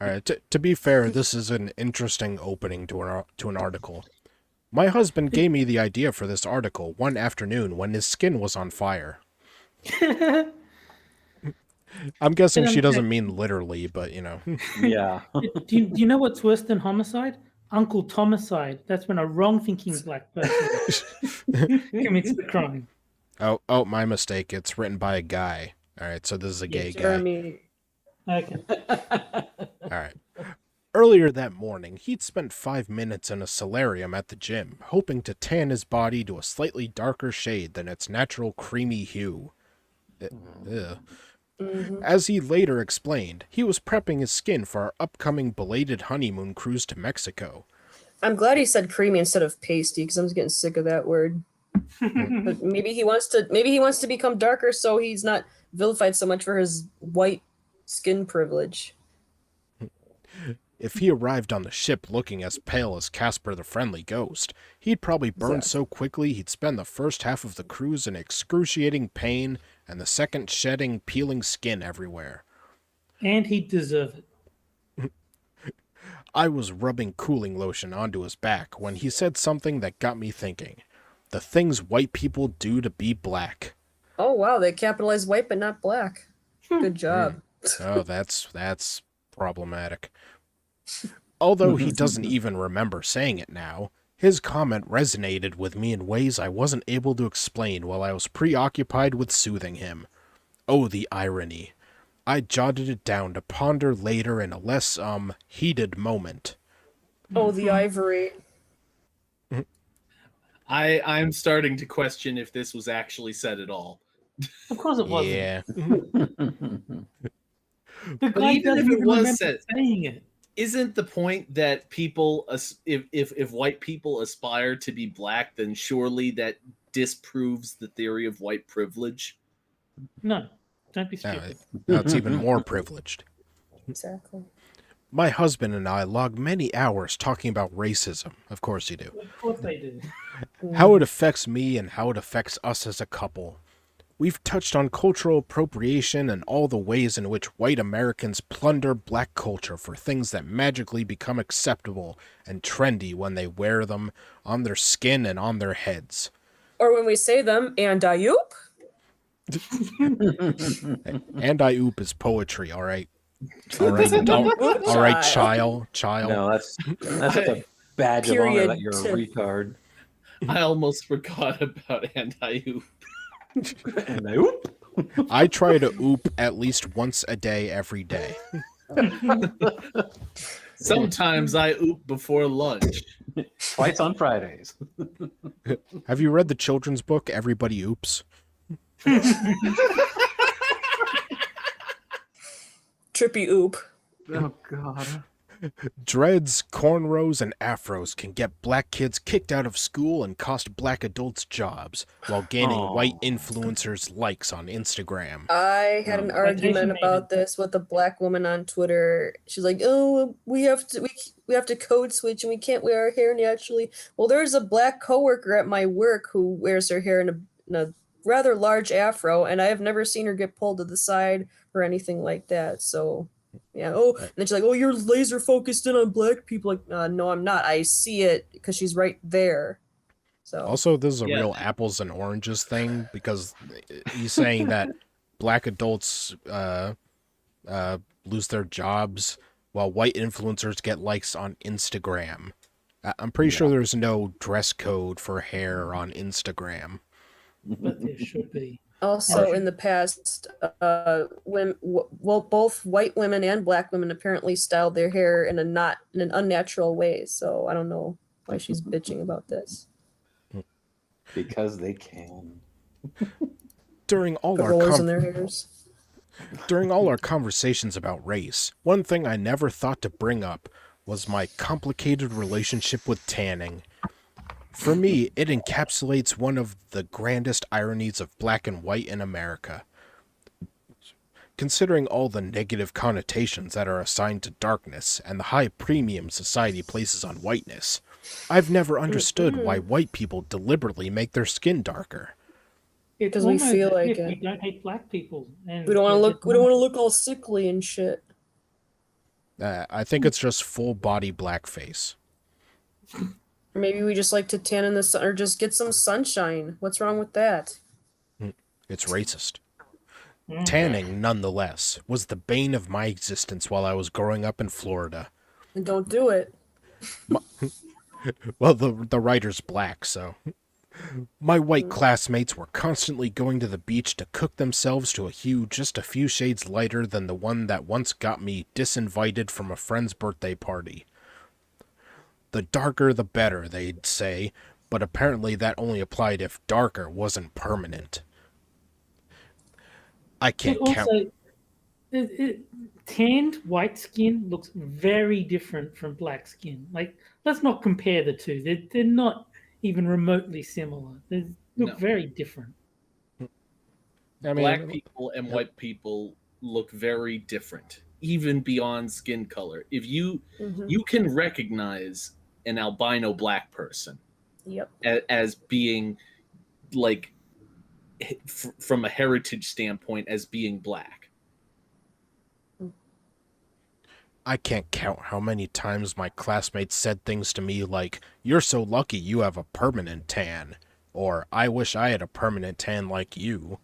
[SPEAKER 1] All right. To be fair, this is an interesting opening to an article. My husband gave me the idea for this article one afternoon when his skin was on fire. I'm guessing she doesn't mean literally, but you know.
[SPEAKER 5] Yeah.
[SPEAKER 4] Do you know what's worse than homicide? Uncle Tomicide. That's when a wrong-thinking black person commits the crime.
[SPEAKER 1] Oh, my mistake. It's written by a guy. All right, so this is a gay guy.
[SPEAKER 3] Jeremy.
[SPEAKER 4] Okay.
[SPEAKER 1] All right. Earlier that morning, he'd spent 5 minutes in a solarium at the gym, hoping to tan his body to a slightly darker shade than its natural creamy hue. Ew. As he later explained, he was prepping his skin for our upcoming belated honeymoon cruise to Mexico.
[SPEAKER 3] I'm glad he said creamy instead of pasty because I'm getting sick of that word. But maybe he wants to become darker so he's not vilified so much for his white skin privilege.
[SPEAKER 1] If he arrived on the ship looking as pale as Casper the Friendly Ghost, he'd probably burn so quickly he'd spend the first half of the cruise in excruciating pain and the second shedding peeling skin everywhere.
[SPEAKER 4] And he'd deserve it.
[SPEAKER 1] I was rubbing cooling lotion onto his back when he said something that got me thinking. The things white people do to be black.
[SPEAKER 3] Oh wow, they capitalized white but not black. Good job.
[SPEAKER 1] Oh, that's problematic. Although he doesn't even remember saying it now, his comment resonated with me in ways I wasn't able to explain while I was preoccupied with soothing him. Oh, the irony. I jotted it down to ponder later in a less, heated moment.
[SPEAKER 3] Oh, the ivory.
[SPEAKER 2] I'm starting to question if this was actually said at all.
[SPEAKER 4] Of course it wasn't.
[SPEAKER 1] Yeah.
[SPEAKER 4] The
[SPEAKER 2] But
[SPEAKER 4] guy
[SPEAKER 2] even
[SPEAKER 4] doesn't
[SPEAKER 2] if it
[SPEAKER 4] even
[SPEAKER 2] was
[SPEAKER 4] remember
[SPEAKER 2] said,
[SPEAKER 4] saying it.
[SPEAKER 2] isn't the point that people, if white people aspire to be black, then surely that disproves the theory of white privilege?
[SPEAKER 4] No, don't be stupid.
[SPEAKER 1] Now it's even more privileged.
[SPEAKER 3] Exactly.
[SPEAKER 1] My husband and I log many hours talking about racism. Of course you do.
[SPEAKER 4] Of course they do.
[SPEAKER 1] How it affects me and how it affects us as a couple. We've touched on cultural appropriation and all the ways in which white Americans plunder black culture for things that magically become acceptable and trendy when they wear them on their skin and on their heads.
[SPEAKER 3] Or when we say them, and Ayup.
[SPEAKER 1] And I oop is poetry, all right? All right, all right, child.
[SPEAKER 5] No, that's just a badge of honor that you're a retard.
[SPEAKER 2] I almost forgot about anti-oop.
[SPEAKER 5] And I oop.
[SPEAKER 1] I try to oop at least once a day, every day.
[SPEAKER 2] Sometimes I oop before lunch.
[SPEAKER 5] Twice on Fridays.
[SPEAKER 1] Have you read the children's book, Everybody Oops?
[SPEAKER 3] Trippy oop.
[SPEAKER 5] Oh, God.
[SPEAKER 1] Dreads, cornrows, and afros can get black kids kicked out of school and cost black adults jobs while gaining white influencers' likes on Instagram.
[SPEAKER 3] I had an argument about this with a black woman on Twitter. She's like, "Oh, we have to code switch and we can't wear our hair naturally." Well, there's a black coworker at my work who wears her hair in a rather large afro, and I have never seen her get pulled to the side or anything like that. So. Yeah. Oh, and then she's like, "Oh, you're laser focused in on black people." Like, no, I'm not. I see it because she's right there. So.
[SPEAKER 1] Also, this is a real apples and oranges thing because he's saying that black adults lose their jobs while white influencers get likes on Instagram. I'm pretty sure there's no dress code for hair on Instagram.
[SPEAKER 4] But there should be.
[SPEAKER 3] Also, in the past, both white women and black women apparently styled their hair in an unnatural way. So I don't know why she's bitching about this.
[SPEAKER 5] Because they can.
[SPEAKER 1] During all
[SPEAKER 3] rollers in their hairs.
[SPEAKER 1] During all our conversations about race, one thing I never thought to bring up was my complicated relationship with tanning. For me, it encapsulates one of the grandest ironies of black and white in America. considering all the negative connotations that are assigned to darkness and the high premium society places on whiteness, I've never understood why white people deliberately make their skin darker.
[SPEAKER 3] Because we feel like
[SPEAKER 4] we
[SPEAKER 3] it.
[SPEAKER 4] don't hate black people. And
[SPEAKER 3] We don't want to look. We don't want to look all sickly and shit.
[SPEAKER 1] I think it's just full body blackface.
[SPEAKER 3] Or maybe we just like to tan in the sun, or just get some sunshine. What's wrong with that?
[SPEAKER 1] It's racist. Tanning, nonetheless, was the bane of my existence while I was growing up in Florida.
[SPEAKER 3] And don't do it.
[SPEAKER 1] Well, the writer's black, so... My white classmates were constantly going to the beach to cook themselves to a hue just a few shades lighter than the one that once got me disinvited from a friend's birthday party. The darker the better, they'd say, but apparently that only applied if darker wasn't permanent. I can't count...
[SPEAKER 4] Tanned white skin looks very different from black skin. Like, let's not compare the two. They're not even remotely similar. They look very different.
[SPEAKER 1] I mean,
[SPEAKER 2] Black people and white people look very different, even beyond skin color. If you can recognize an albino black person
[SPEAKER 3] Yep.
[SPEAKER 2] as being like from a heritage standpoint as being black.
[SPEAKER 1] I can't count how many times my classmates said things to me like, "You're so lucky you have a permanent tan," or "I wish I had a permanent tan like you."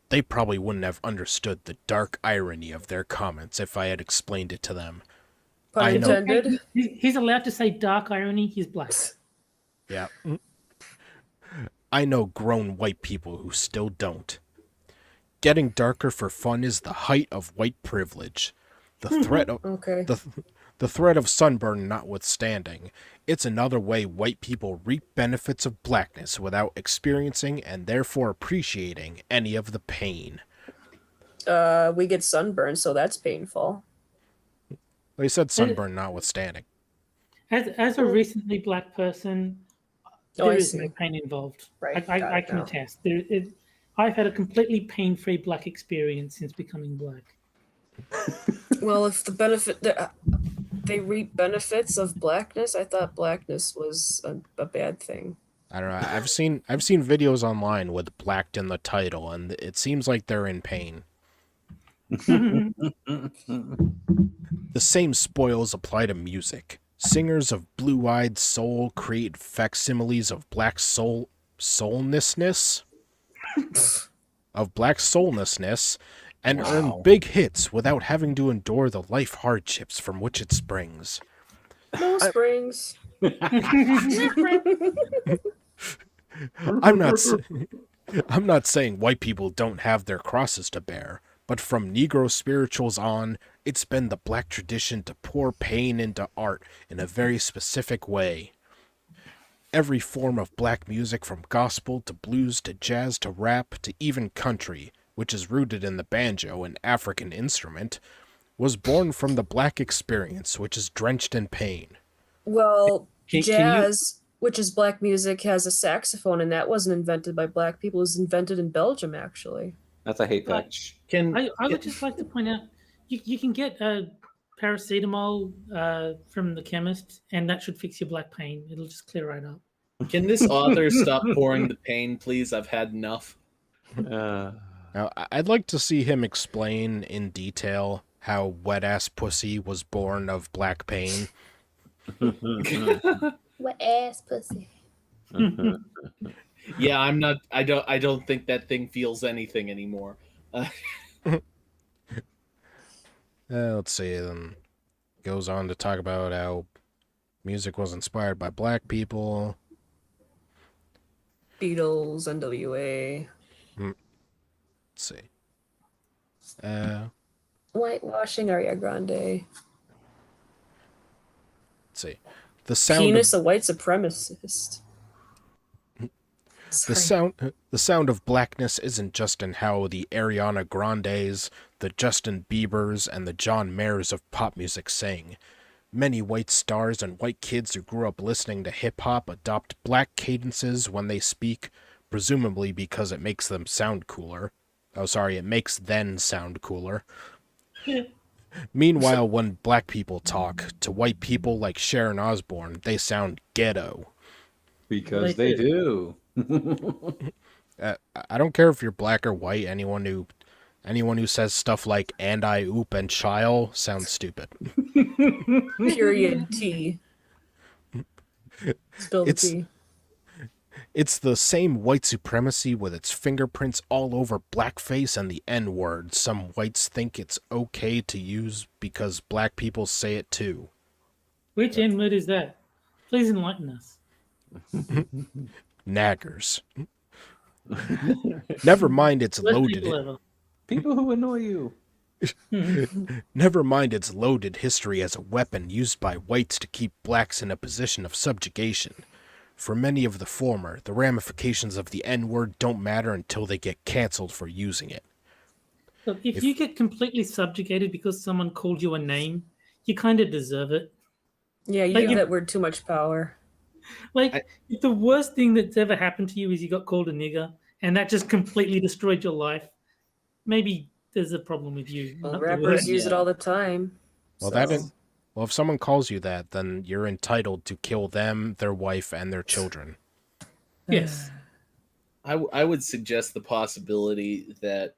[SPEAKER 1] They probably wouldn't have understood the dark irony of their comments if I had explained it to them.
[SPEAKER 3] Pun
[SPEAKER 1] I know-
[SPEAKER 3] intended.
[SPEAKER 4] He's allowed to say dark irony. He's black.
[SPEAKER 1] Yeah. I know grown white people who still don't. Getting darker for fun is the height of white privilege. The threat of
[SPEAKER 3] Okay.
[SPEAKER 1] the threat of sunburn notwithstanding, it's another way white people reap benefits of blackness without experiencing and therefore appreciating any of the pain.
[SPEAKER 3] We get sunburned, so that's painful.
[SPEAKER 1] They said sunburn notwithstanding.
[SPEAKER 4] As a recently black person,
[SPEAKER 3] Oh,
[SPEAKER 4] there
[SPEAKER 3] I
[SPEAKER 4] is
[SPEAKER 3] see.
[SPEAKER 4] no pain involved.
[SPEAKER 3] Right,
[SPEAKER 4] I
[SPEAKER 3] got it
[SPEAKER 4] can
[SPEAKER 3] now.
[SPEAKER 4] attest. I've had a completely pain-free black experience since becoming black.
[SPEAKER 3] Well, if the benefit they reap benefits of blackness, I thought blackness was a bad thing.
[SPEAKER 1] I don't know. I've seen videos online with blacked in the title, and it seems like they're in pain. The same spoils apply to music. Singers of blue-eyed soul create facsimiles of black soulness, and earn big hits without having to endure the life hardships from which it springs.
[SPEAKER 3] No springs.
[SPEAKER 1] I'm not saying white people don't have their crosses to bear, but from Negro spirituals on, it's been the black tradition to pour pain into art in a very specific way. Every form of black music, from gospel to blues to jazz to rap to even country, which is rooted in the banjo, an African instrument, was born from the black experience, which is drenched in pain.
[SPEAKER 3] Well,
[SPEAKER 2] Can you-
[SPEAKER 3] jazz, which is black music, has a saxophone, and that wasn't invented by black people. It was invented in Belgium, actually.
[SPEAKER 5] That's a hate fetch.
[SPEAKER 4] I would just like to point out, you can get paracetamol from the chemist, and that should fix your black pain. It'll just clear right up.
[SPEAKER 2] Can this author stop pouring the pain, please? I've had enough.
[SPEAKER 1] Now, I'd like to see him explain in detail how wet-ass pussy was born of black pain.
[SPEAKER 3] Wet ass pussy.
[SPEAKER 2] Yeah, I'm not. I don't think that thing feels anything anymore.
[SPEAKER 1] Let's see. Then goes on to talk about how music was inspired by black people.
[SPEAKER 3] Beatles, NWA.
[SPEAKER 1] Let's see.
[SPEAKER 3] Whitewashing Ariana Grande.
[SPEAKER 1] Let's see. The sound.
[SPEAKER 3] Penis, a white supremacist.
[SPEAKER 1] The sound of blackness isn't just in how the Ariana Grandes, the Justin Biebers, and the John Mayers of pop music sing. Many white stars and white kids who grew up listening to hip-hop adopt black cadences when they speak, presumably because it makes them sound cooler. Oh, sorry, it makes then sound cooler. Meanwhile, when black people talk to white people like Sharon Osbourne, they sound ghetto.
[SPEAKER 5] Because
[SPEAKER 4] They
[SPEAKER 5] they do.
[SPEAKER 1] I don't care if you're black or white. Anyone who says stuff like "and I oop and chile" sounds stupid.
[SPEAKER 3] Period T. Spill the
[SPEAKER 1] It's-
[SPEAKER 3] tea.
[SPEAKER 1] It's the same white supremacy with its fingerprints all over blackface and the N-word. Some whites think it's okay to use because black people say it too.
[SPEAKER 4] Which N-word is that? Please enlighten us.
[SPEAKER 1] Naggers. Never mind its
[SPEAKER 4] Worst
[SPEAKER 1] loaded.
[SPEAKER 4] people ever.
[SPEAKER 5] People who annoy you.
[SPEAKER 1] Never mind its loaded history as a weapon used by whites to keep blacks in a position of subjugation. For many of the former, the ramifications of the N-word don't matter until they get canceled for using it.
[SPEAKER 4] Look, if you get completely subjugated because someone called you a name, you kind of deserve it.
[SPEAKER 3] Yeah, you
[SPEAKER 4] Like,
[SPEAKER 3] give
[SPEAKER 4] if-
[SPEAKER 3] that word too much power.
[SPEAKER 4] Like, if the worst thing that's ever happened to you is you got called a nigger, and that just completely destroyed your life, maybe there's a problem with you.
[SPEAKER 3] Well,
[SPEAKER 4] not the
[SPEAKER 3] rappers
[SPEAKER 4] word.
[SPEAKER 3] use it all the time.
[SPEAKER 1] Well,
[SPEAKER 3] so-
[SPEAKER 1] well, if someone calls you that, then you're entitled to kill them, their wife, and their children.
[SPEAKER 4] Yes.
[SPEAKER 2] I would suggest the possibility that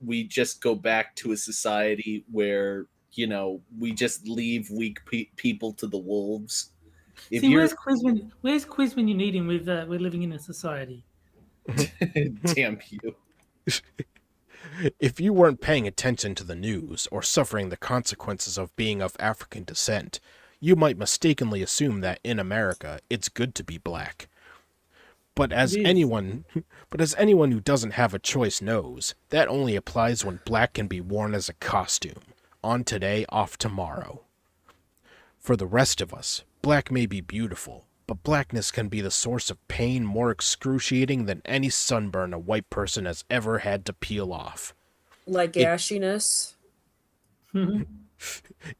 [SPEAKER 2] we just go back to a society where, you know, we just leave weak people to the wolves. If
[SPEAKER 4] See,
[SPEAKER 2] you're
[SPEAKER 4] where's Quiz when you need him? We're living in a society.
[SPEAKER 2] damn you.
[SPEAKER 1] If you weren't paying attention to the news or suffering the consequences of being of African descent, you might mistakenly assume that in America it's good to be black. But as
[SPEAKER 4] It is.
[SPEAKER 1] anyone who doesn't have a choice knows, that only applies when black can be worn as a costume, on today, off tomorrow. For the rest of us, black may be beautiful, but blackness can be the source of pain more excruciating than any sunburn a white person has ever had to peel off.
[SPEAKER 3] Like
[SPEAKER 1] It-
[SPEAKER 3] ashiness.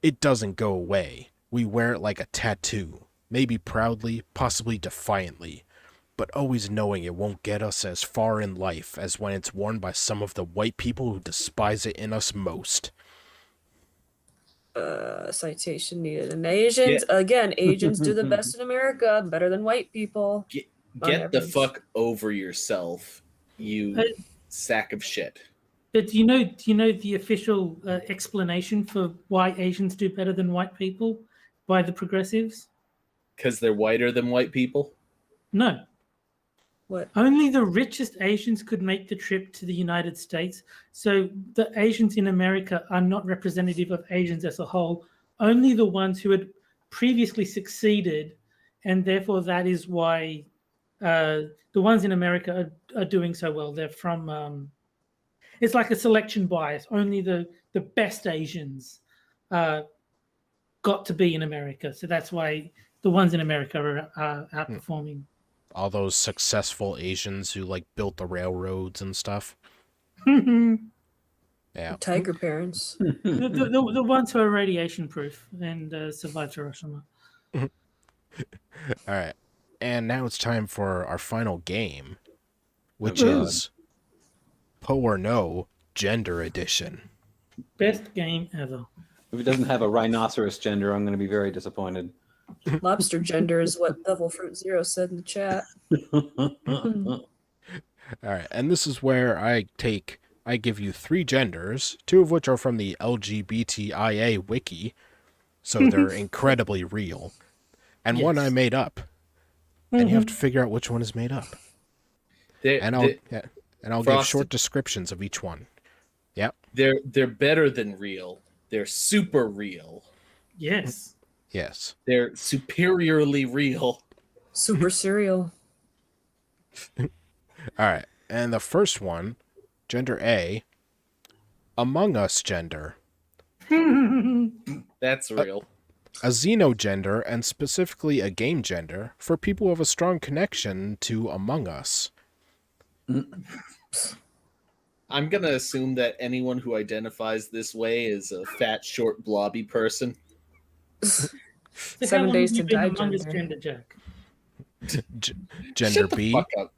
[SPEAKER 1] It doesn't go away. We wear it like a tattoo, maybe proudly, possibly defiantly, but always knowing it won't get us as far in life as when it's worn by some of the white people who despise it in us most.
[SPEAKER 3] Citation needed. And Asians, again, Asians do the best in America, better than white people.
[SPEAKER 2] Get
[SPEAKER 3] On
[SPEAKER 2] the
[SPEAKER 3] average.
[SPEAKER 2] fuck over yourself, you
[SPEAKER 4] Hey.
[SPEAKER 2] sack of shit.
[SPEAKER 4] But do you know the official explanation for why Asians do better than white people by the progressives?
[SPEAKER 2] Because they're whiter than white people.
[SPEAKER 4] No.
[SPEAKER 3] What?
[SPEAKER 4] Only the richest Asians could make the trip to the United States. So the Asians in America are not representative of Asians as a whole. Only the ones who had previously succeeded, and therefore that is why the ones in America are doing so well. They're from. It's like a selection bias. Only the best Asians got to be in America. So that's why the ones in America are outperforming.
[SPEAKER 1] All those successful Asians who built the railroads and stuff.
[SPEAKER 4] the,
[SPEAKER 1] Yeah.
[SPEAKER 3] Tiger parents.
[SPEAKER 4] the ones who are radiation proof and survived Hiroshima.
[SPEAKER 1] All right. And now it's time for our final game, which
[SPEAKER 5] Oh, God.
[SPEAKER 1] is Po or No Gender Edition.
[SPEAKER 4] Best game ever.
[SPEAKER 5] If it doesn't have a rhinoceros gender, I'm going to be very disappointed.
[SPEAKER 3] Lobster gender is what Devil Fruit Zero said in the chat.
[SPEAKER 1] All right. And this is where I give you 3 genders, 2 of which are from the LGBTIA wiki, so they're incredibly real, and one I
[SPEAKER 4] Yes.
[SPEAKER 1] made up. And you have to figure out which one is made up. And I'll give
[SPEAKER 2] Frosted-
[SPEAKER 1] short descriptions of each one. Yep.
[SPEAKER 2] They're better than real. They're super real.
[SPEAKER 4] Yes.
[SPEAKER 1] Yes.
[SPEAKER 2] They're superiorly real.
[SPEAKER 3] Super cereal.
[SPEAKER 1] All right. And the first one, gender A, Among Us gender,
[SPEAKER 2] That's real.
[SPEAKER 1] a xenogender, and specifically a game gender for people who have a strong connection to Among Us.
[SPEAKER 2] I'm gonna assume that anyone who identifies this way is a fat, short, blobby person.
[SPEAKER 4] So
[SPEAKER 3] 7
[SPEAKER 4] how long
[SPEAKER 3] days
[SPEAKER 4] have you
[SPEAKER 3] to
[SPEAKER 4] been
[SPEAKER 3] die
[SPEAKER 4] among us,
[SPEAKER 3] gender.
[SPEAKER 4] Jack?
[SPEAKER 1] Gender
[SPEAKER 2] Shut the
[SPEAKER 1] B,
[SPEAKER 2] fuck up.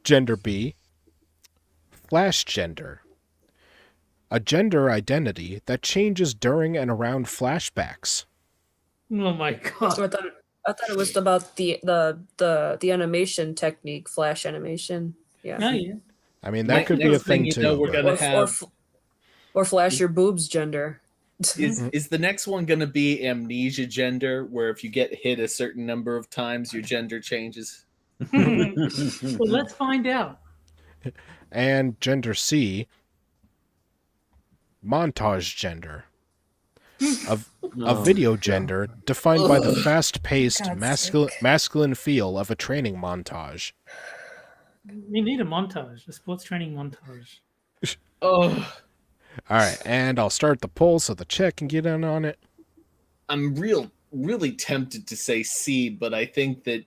[SPEAKER 1] gender B, flash gender, a gender identity that changes during and around flashbacks.
[SPEAKER 4] Oh my god.
[SPEAKER 3] So I thought it was about the animation technique, flash animation. Yeah.
[SPEAKER 4] Oh yeah.
[SPEAKER 1] I mean, that could be a
[SPEAKER 2] Next
[SPEAKER 1] thing
[SPEAKER 2] you
[SPEAKER 1] too.
[SPEAKER 2] know, we're
[SPEAKER 1] but-
[SPEAKER 2] gonna have
[SPEAKER 3] Or flash your boobs gender.
[SPEAKER 2] is the next one gonna be amnesia gender, where if you get hit a certain number of times, your gender changes?
[SPEAKER 4] Well, let's find out.
[SPEAKER 1] And gender C, montage gender. A
[SPEAKER 5] Oh,
[SPEAKER 1] video
[SPEAKER 5] God.
[SPEAKER 1] gender defined by the fast-paced
[SPEAKER 3] God's
[SPEAKER 1] masculine feel of a training montage.
[SPEAKER 4] We need a montage, a sports training montage.
[SPEAKER 2] Oh,
[SPEAKER 1] All right, and I'll start the poll so the chat can get in on it.
[SPEAKER 2] I'm really tempted to say C, but I think that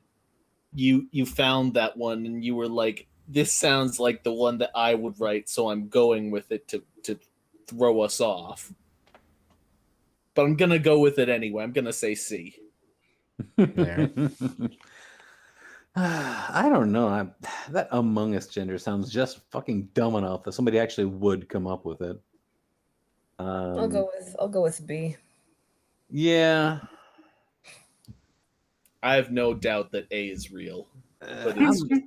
[SPEAKER 2] you found that one and you were like, this sounds like the one that I would write, so I'm going with it to throw us off. But I'm gonna go with it anyway. I'm gonna say C.
[SPEAKER 1] There.
[SPEAKER 5] I don't know. That Among Us gender sounds just fucking dumb enough that somebody actually would come up with it.
[SPEAKER 3] I'll go with B.
[SPEAKER 5] Yeah.
[SPEAKER 2] I have no doubt that A is real. But
[SPEAKER 5] I'm
[SPEAKER 2] It's just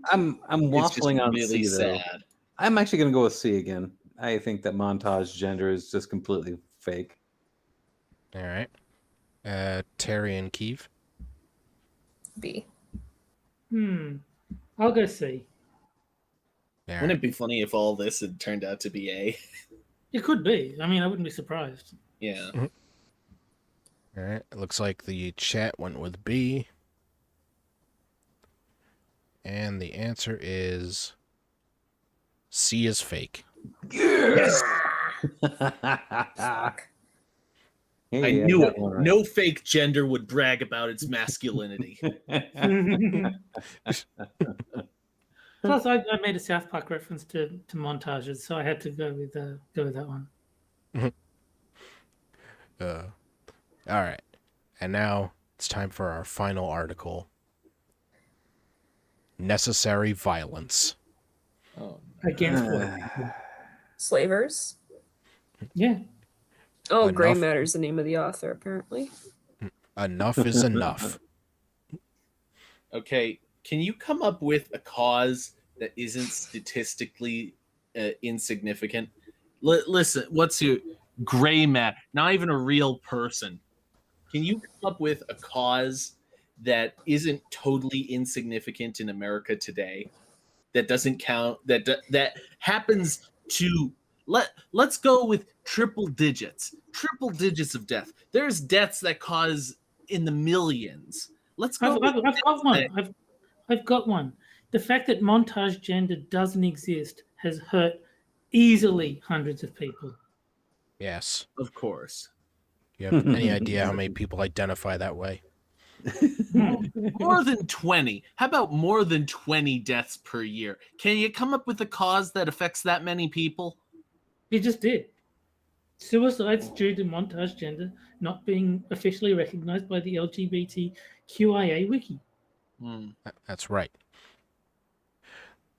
[SPEAKER 5] waffling on
[SPEAKER 2] really
[SPEAKER 5] C though.
[SPEAKER 2] sad.
[SPEAKER 5] I'm actually gonna go with C again. I think that montage gender is just completely fake.
[SPEAKER 1] All right. Terry and Keeve.
[SPEAKER 3] B.
[SPEAKER 4] I'll go C.
[SPEAKER 1] All
[SPEAKER 2] Wouldn't
[SPEAKER 1] right.
[SPEAKER 2] it be funny if all this had turned out to be A?
[SPEAKER 4] It could be. I mean, I wouldn't be surprised.
[SPEAKER 2] Yeah.
[SPEAKER 1] All right. It looks like the chat went with B. And the answer is C is fake.
[SPEAKER 2] Yes.
[SPEAKER 5] Hey,
[SPEAKER 2] I knew
[SPEAKER 5] got
[SPEAKER 2] it.
[SPEAKER 5] one right.
[SPEAKER 2] No fake gender would brag about its masculinity.
[SPEAKER 4] Plus, I made a South Park reference to montages, so I had to go with that one.
[SPEAKER 1] All right. And now it's time for our final article. Necessary violence.
[SPEAKER 2] Oh,
[SPEAKER 4] Against what?
[SPEAKER 3] Slavers.
[SPEAKER 4] Yeah.
[SPEAKER 3] Oh, Gray
[SPEAKER 1] Enough.
[SPEAKER 3] Matter's the name of the author, apparently.
[SPEAKER 1] Enough is enough.
[SPEAKER 2] okay. Can you come up with a cause that isn't statistically insignificant? Listen, what's your gray matter? Not even a real person. Can you come up with a cause that isn't totally insignificant in America today? That doesn't count. That happens to let's go with triple digits of death. There's deaths that cause in the millions. Let's go.
[SPEAKER 4] I've got one. I've got one. The fact that montage gender doesn't exist has hurt easily hundreds of people.
[SPEAKER 1] Yes.
[SPEAKER 2] Of course.
[SPEAKER 1] You have any idea how many people identify that way?
[SPEAKER 2] More than 20. How about more than 20 deaths per year? Can you come up with a cause that affects that many people?
[SPEAKER 4] You just did. Suicides due to montage gender not being officially recognized by the LGBTQIA wiki.
[SPEAKER 1] That's right.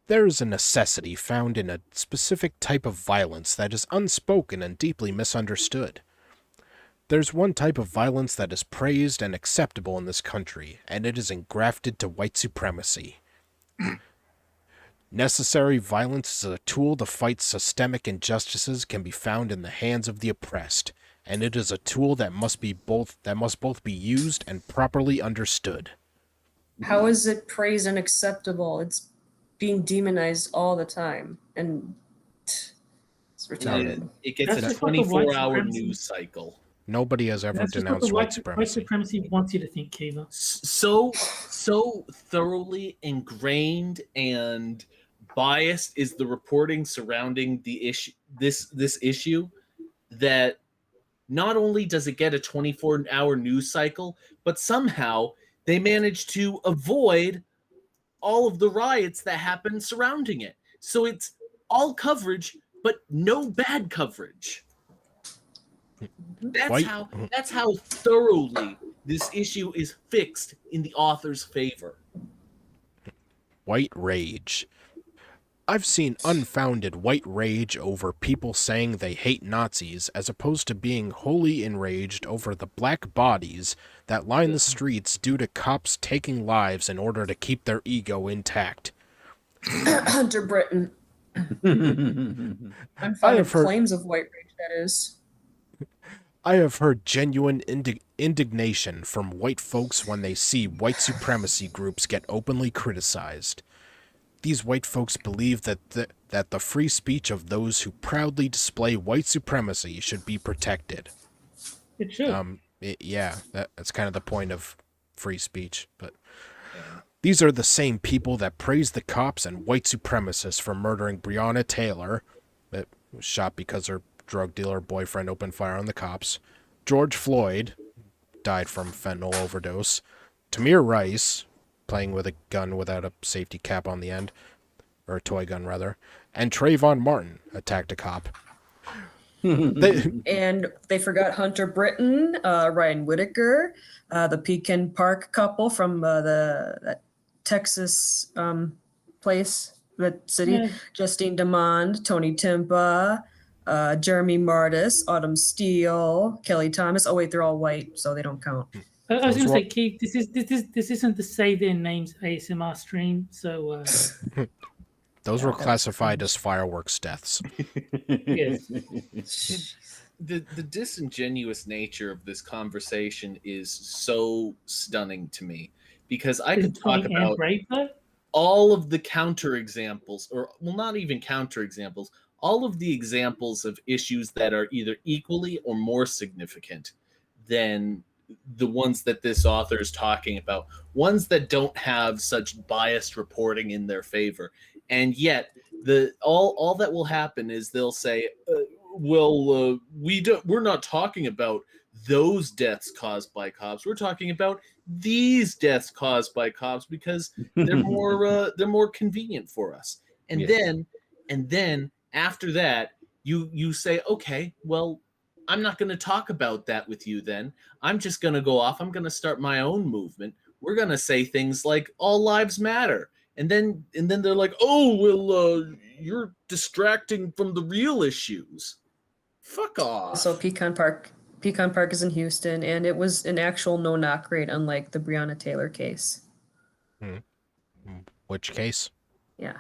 [SPEAKER 1] There is a necessity found in a specific type of violence that is unspoken and deeply misunderstood. There's one type of violence that is praised and acceptable in this country, and it is engrafted to white supremacy. Necessary violence is a tool to fight systemic injustices can be found in the hands of the oppressed, and it is a tool that must both be used and properly understood.
[SPEAKER 3] How is it praised and acceptable? It's being demonized all the time, and it's retarded.
[SPEAKER 2] It gets
[SPEAKER 4] That's
[SPEAKER 2] a
[SPEAKER 4] just what the white
[SPEAKER 2] 24-hour
[SPEAKER 4] supremacy-
[SPEAKER 2] news cycle.
[SPEAKER 1] Nobody has ever
[SPEAKER 4] That's just what
[SPEAKER 1] denounced
[SPEAKER 4] the
[SPEAKER 1] white
[SPEAKER 4] white
[SPEAKER 1] supremacy.
[SPEAKER 4] supremacy wants you to think, Kiva.
[SPEAKER 2] So thoroughly ingrained and biased is the reporting surrounding the issue, this issue, that not only does it get a 24-hour news cycle, but somehow they manage to avoid all of the riots that happened surrounding it. So it's all coverage, but no bad coverage. That's how thoroughly this issue is fixed in the author's favor.
[SPEAKER 1] White rage. I've seen unfounded white rage over people saying they hate Nazis as opposed to being wholly enraged over the black bodies that line the streets due to cops taking lives in order to keep their ego intact.
[SPEAKER 3] Hunter Britton.
[SPEAKER 1] I
[SPEAKER 3] Unfounded
[SPEAKER 1] have heard-
[SPEAKER 3] claims of white rage, that is.
[SPEAKER 1] I have heard genuine indignation from white folks when they see white supremacy groups get openly criticized. These white folks believe that the free speech of those who proudly display white supremacy should be protected.
[SPEAKER 4] It should.
[SPEAKER 1] That's kind of the point of free speech. But these are the same people that praise the cops and white supremacists for murdering Breonna Taylor, that was shot because her drug dealer boyfriend opened fire on the cops. George Floyd died from fentanyl overdose. Tamir Rice, playing with a gun without a safety cap on the end, or a toy gun rather, and Trayvon Martin attacked a cop.
[SPEAKER 3] And they forgot Hunter Britton, Ryan Whitaker, the Pekin Park couple from that Texas place, that city,
[SPEAKER 4] Yeah.
[SPEAKER 3] Justine Demond, Tony Timpa, Jeremy Martis, Autumn Steele, Kelly Thomas. Oh wait, they're all white, so they don't count.
[SPEAKER 4] I was
[SPEAKER 1] Those
[SPEAKER 4] going to
[SPEAKER 1] were-
[SPEAKER 4] say, Keith, this isn't the Say Their Names ASMR stream, so
[SPEAKER 1] Those were classified as fireworks deaths.
[SPEAKER 4] yes.
[SPEAKER 2] The disingenuous nature of this conversation is so stunning to me, because I could talk
[SPEAKER 4] Disappointing
[SPEAKER 2] about
[SPEAKER 4] and brave, though.
[SPEAKER 2] all of the counterexamples, or well, not even counterexamples, all of the examples of issues that are either equally or more significant than the ones that this author is talking about, ones that don't have such biased reporting in their favor. And yet all that will happen is they'll say, we're not talking about those deaths caused by cops. We're talking about these deaths caused by cops because they're more convenient for us. And
[SPEAKER 5] Yes.
[SPEAKER 2] then after that, you say, okay, well, I'm not going to talk about that with you then. I'm just going to go off. I'm going to start my own movement. We're going to say things like all lives matter. And then they're like, oh, well, you're distracting from the real issues. Fuck off.
[SPEAKER 3] So Pecan Park is in Houston, and it was an actual no-knock raid, unlike the Breonna Taylor case.
[SPEAKER 1] Which case?
[SPEAKER 3] Yeah.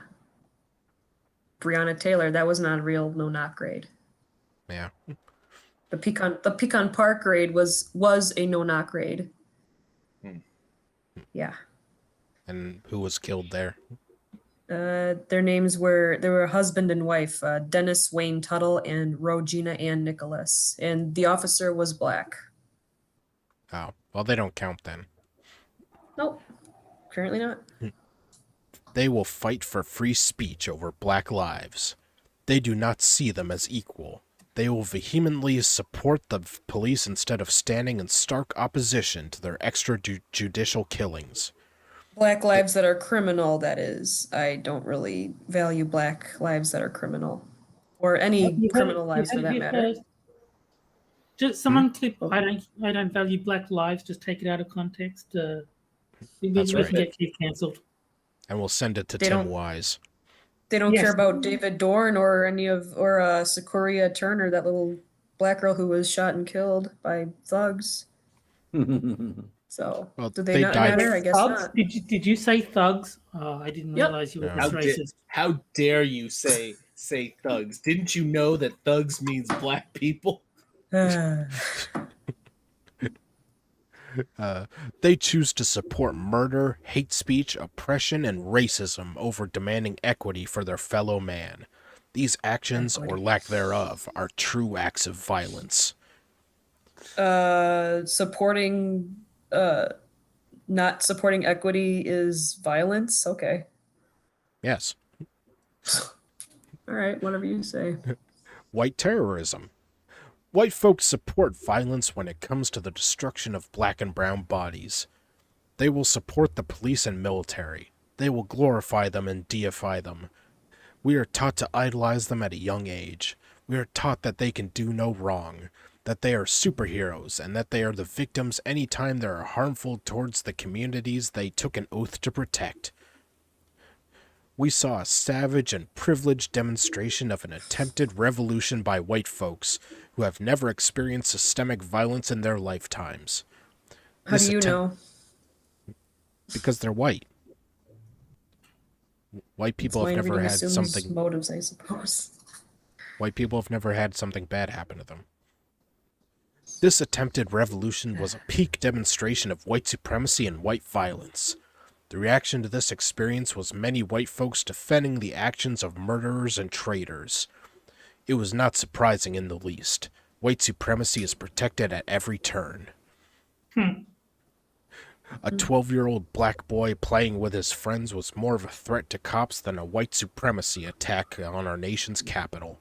[SPEAKER 3] Breonna Taylor, that was not a real no-knock raid.
[SPEAKER 1] Yeah.
[SPEAKER 3] The Pecan Park raid was a no-knock raid. Yeah.
[SPEAKER 1] And who was killed there?
[SPEAKER 3] Their names were, they were husband and wife, Dennis Wayne Tuttle and Rogina Ann Nicholas, and the officer was black.
[SPEAKER 1] Oh, well, they don't count then.
[SPEAKER 3] Nope, currently not.
[SPEAKER 1] They will fight for free speech over black lives. They do not see them as equal. They will vehemently support the police instead of standing in stark opposition to their extrajudicial killings.
[SPEAKER 3] Black lives that are criminal, that is. I don't really value black lives that are criminal. Or any criminal lives for that matter.
[SPEAKER 4] Just someone clip. I don't value black lives. Just take it out of context. We
[SPEAKER 1] That's
[SPEAKER 4] can
[SPEAKER 1] right.
[SPEAKER 4] get Keith cancelled.
[SPEAKER 1] And we'll send it to
[SPEAKER 3] They
[SPEAKER 1] Tim
[SPEAKER 3] don't-
[SPEAKER 1] Wise.
[SPEAKER 3] They don't
[SPEAKER 4] Yes.
[SPEAKER 3] care about David Dorn or Sequoia Turner, that little black girl who was shot and killed by thugs. So,
[SPEAKER 1] Well,
[SPEAKER 3] do they
[SPEAKER 1] they
[SPEAKER 3] not
[SPEAKER 1] died-
[SPEAKER 3] matter? I guess
[SPEAKER 4] Thugs?
[SPEAKER 3] not.
[SPEAKER 4] Did you say thugs? Oh, I didn't
[SPEAKER 3] Yep.
[SPEAKER 4] realize you were
[SPEAKER 1] Yeah.
[SPEAKER 4] this racist.
[SPEAKER 2] How dare you say thugs? Didn't you know that thugs means black people?
[SPEAKER 1] They choose to support murder, hate speech, oppression, and racism over demanding equity for their fellow man. These actions, or lack thereof, are true acts of violence.
[SPEAKER 3] Supporting not supporting equity is violence. Okay.
[SPEAKER 1] Yes.
[SPEAKER 3] All right, whatever you say.
[SPEAKER 1] White terrorism. White folks support violence when it comes to the destruction of black and brown bodies. They will support the police and military. They will glorify them and deify them. We are taught to idolize them at a young age. We are taught that they can do no wrong, that they are superheroes, and that they are the victims any time they are harmful towards the communities they took an oath to protect. We saw a savage and privileged demonstration of an attempted revolution by white folks who have never experienced systemic violence in their lifetimes.
[SPEAKER 3] How do you know?
[SPEAKER 1] Because they're white. White people have never had something.
[SPEAKER 3] Motives, I suppose.
[SPEAKER 1] White people have never had something bad happen to them. This attempted revolution was a peak demonstration of white supremacy and white violence. The reaction to this experience was many white folks defending the actions of murderers and traitors. It was not surprising in the least. White supremacy is protected at every turn. A 12-year-old black boy playing with his friends was more of a threat to cops than a white supremacy attack on our nation's capital.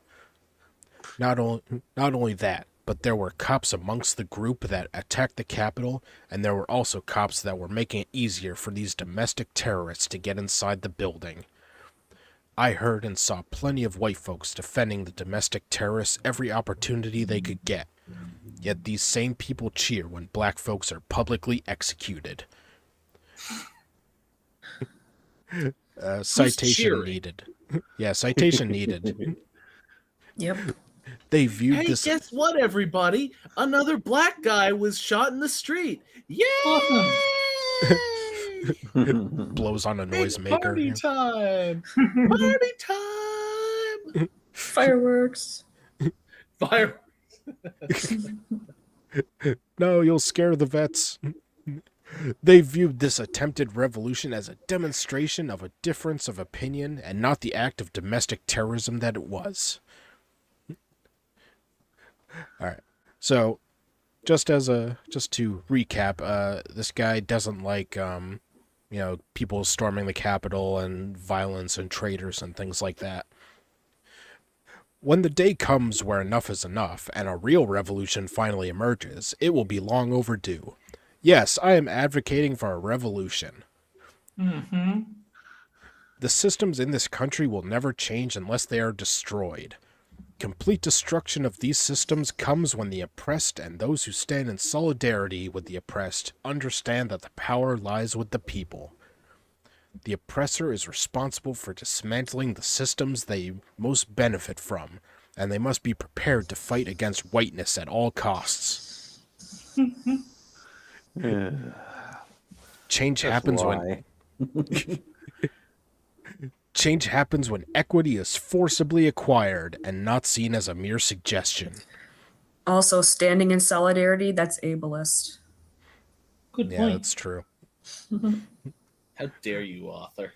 [SPEAKER 1] Not only that, but there were cops amongst the group that attacked the Capitol, and there were also cops that were making it easier for these domestic terrorists to get inside the building. I heard and saw plenty of white folks defending the domestic terrorists every opportunity they could get. Yet these same people cheer when black folks are publicly executed. Citation needed. Yeah, citation needed.
[SPEAKER 3] Yep.
[SPEAKER 1] They viewed
[SPEAKER 2] Hey,
[SPEAKER 1] this.
[SPEAKER 2] guess what, everybody? Another black guy was shot in the street. Yay!
[SPEAKER 4] Awesome.
[SPEAKER 1] Blows on a
[SPEAKER 2] It's
[SPEAKER 1] noisemaker.
[SPEAKER 2] party time! Party time!
[SPEAKER 3] Fireworks.
[SPEAKER 2] Fire!
[SPEAKER 1] No, you'll scare the vets. They viewed this attempted revolution as a demonstration of a difference of opinion and not the act of domestic terrorism that it was. All right. So, just to recap, this guy doesn't like people storming the Capitol and violence and traitors and things like that. When the day comes where enough is enough and a real revolution finally emerges, it will be long overdue. Yes, I am advocating for a revolution.
[SPEAKER 4] Mm-hmm.
[SPEAKER 1] The systems in this country will never change unless they are destroyed. Complete destruction of these systems comes when the oppressed and those who stand in solidarity with the oppressed understand that the power lies with the people. The oppressor is responsible for dismantling the systems they most benefit from, and they must be prepared to fight against whiteness at all costs. Change happens when equity is forcibly acquired and not seen as a mere suggestion.
[SPEAKER 3] Also, standing in solidarity, that's ableist.
[SPEAKER 4] Good
[SPEAKER 1] Yeah,
[SPEAKER 4] point.
[SPEAKER 1] that's true.
[SPEAKER 2] How dare you, author?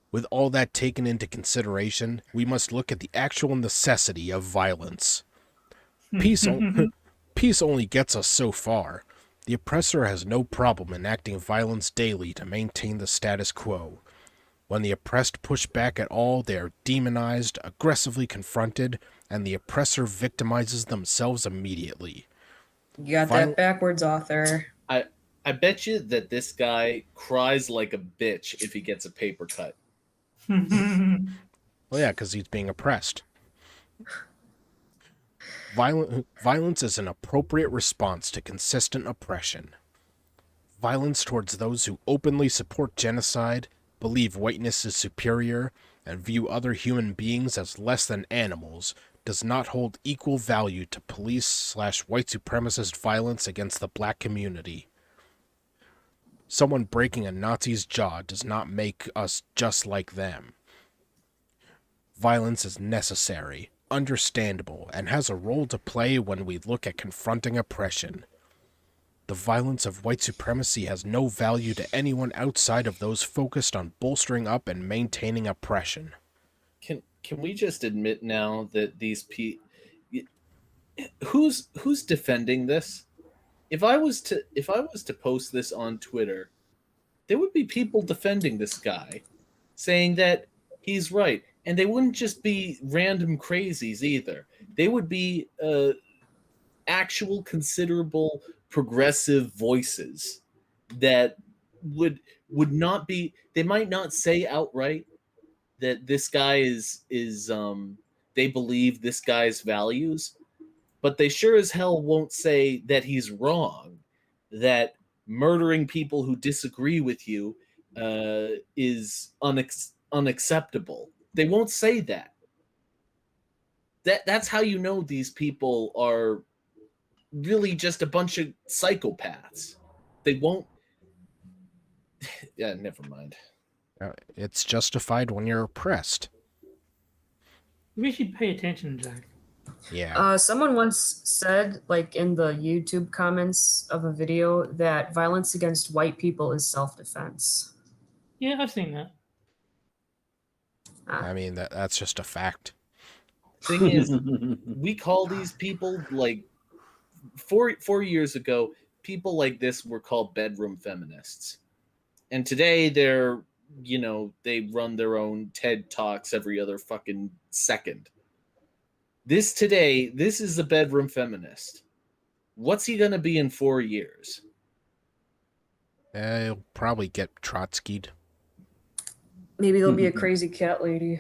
[SPEAKER 1] With all that taken into consideration, we must look at the actual necessity of violence. Peace only gets us so far. The oppressor has no problem enacting violence daily to maintain the status quo. When the oppressed push back at all, they are demonized, aggressively confronted, and the oppressor victimizes themselves immediately.
[SPEAKER 3] You got that backwards, author.
[SPEAKER 2] I bet you that this guy cries like a bitch if he gets a paper cut.
[SPEAKER 1] Well, yeah, because he's being oppressed. Violence is an appropriate response to consistent oppression. Violence towards those who openly support genocide, believe whiteness is superior, and view other human beings as less than animals does not hold equal value to police/white supremacist violence against the black community. Someone breaking a Nazi's jaw does not make us just like them. Violence is necessary, understandable, and has a role to play when we look at confronting oppression. The violence of white supremacy has no value to anyone outside of those focused on bolstering up and maintaining oppression.
[SPEAKER 2] Can we just admit now that these who's defending this? If I was to post this on Twitter, there would be people defending this guy, saying that he's right, and they wouldn't just be random crazies either. They would be actual, considerable, progressive voices that would not be. They might not say outright that this guy is they believe this guy's values, but they sure as hell won't say that he's wrong, that murdering people who disagree with you is unacceptable. They won't say that. That's how you know these people are really just a bunch of psychopaths. They won't. Yeah, never mind.
[SPEAKER 1] It's justified when you're oppressed.
[SPEAKER 4] We should pay attention, Jack.
[SPEAKER 1] Yeah.
[SPEAKER 3] Someone once said, like in the YouTube comments of a video, that violence against white people is self-defense.
[SPEAKER 4] Yeah, I've seen that.
[SPEAKER 1] I mean, that's just a fact.
[SPEAKER 2] Thing is, we call these people like 4 years ago, people like this were called bedroom feminists. And today they're, they run their own TED Talks every other fucking second. This is a bedroom feminist. What's he going to be in 4 years?
[SPEAKER 1] He'll probably get Trotsky'd.
[SPEAKER 3] Maybe there'll be a crazy cat lady.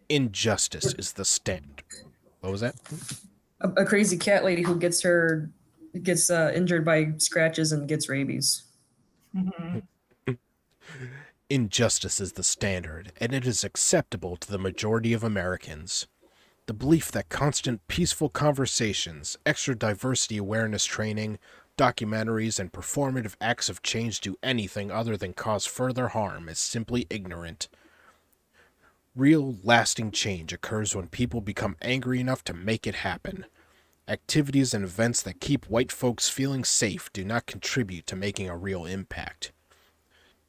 [SPEAKER 1] Injustice is the standard. What was that?
[SPEAKER 3] A crazy cat lady who gets injured by scratches and gets rabies.
[SPEAKER 1] Injustice is the standard, and it is acceptable to the majority of Americans. The belief that constant peaceful conversations, extra diversity awareness training, documentaries, and performative acts of change do anything other than cause further harm is simply ignorant. Real, lasting change occurs when people become angry enough to make it happen. Activities and events that keep white folks feeling safe do not contribute to making a real impact.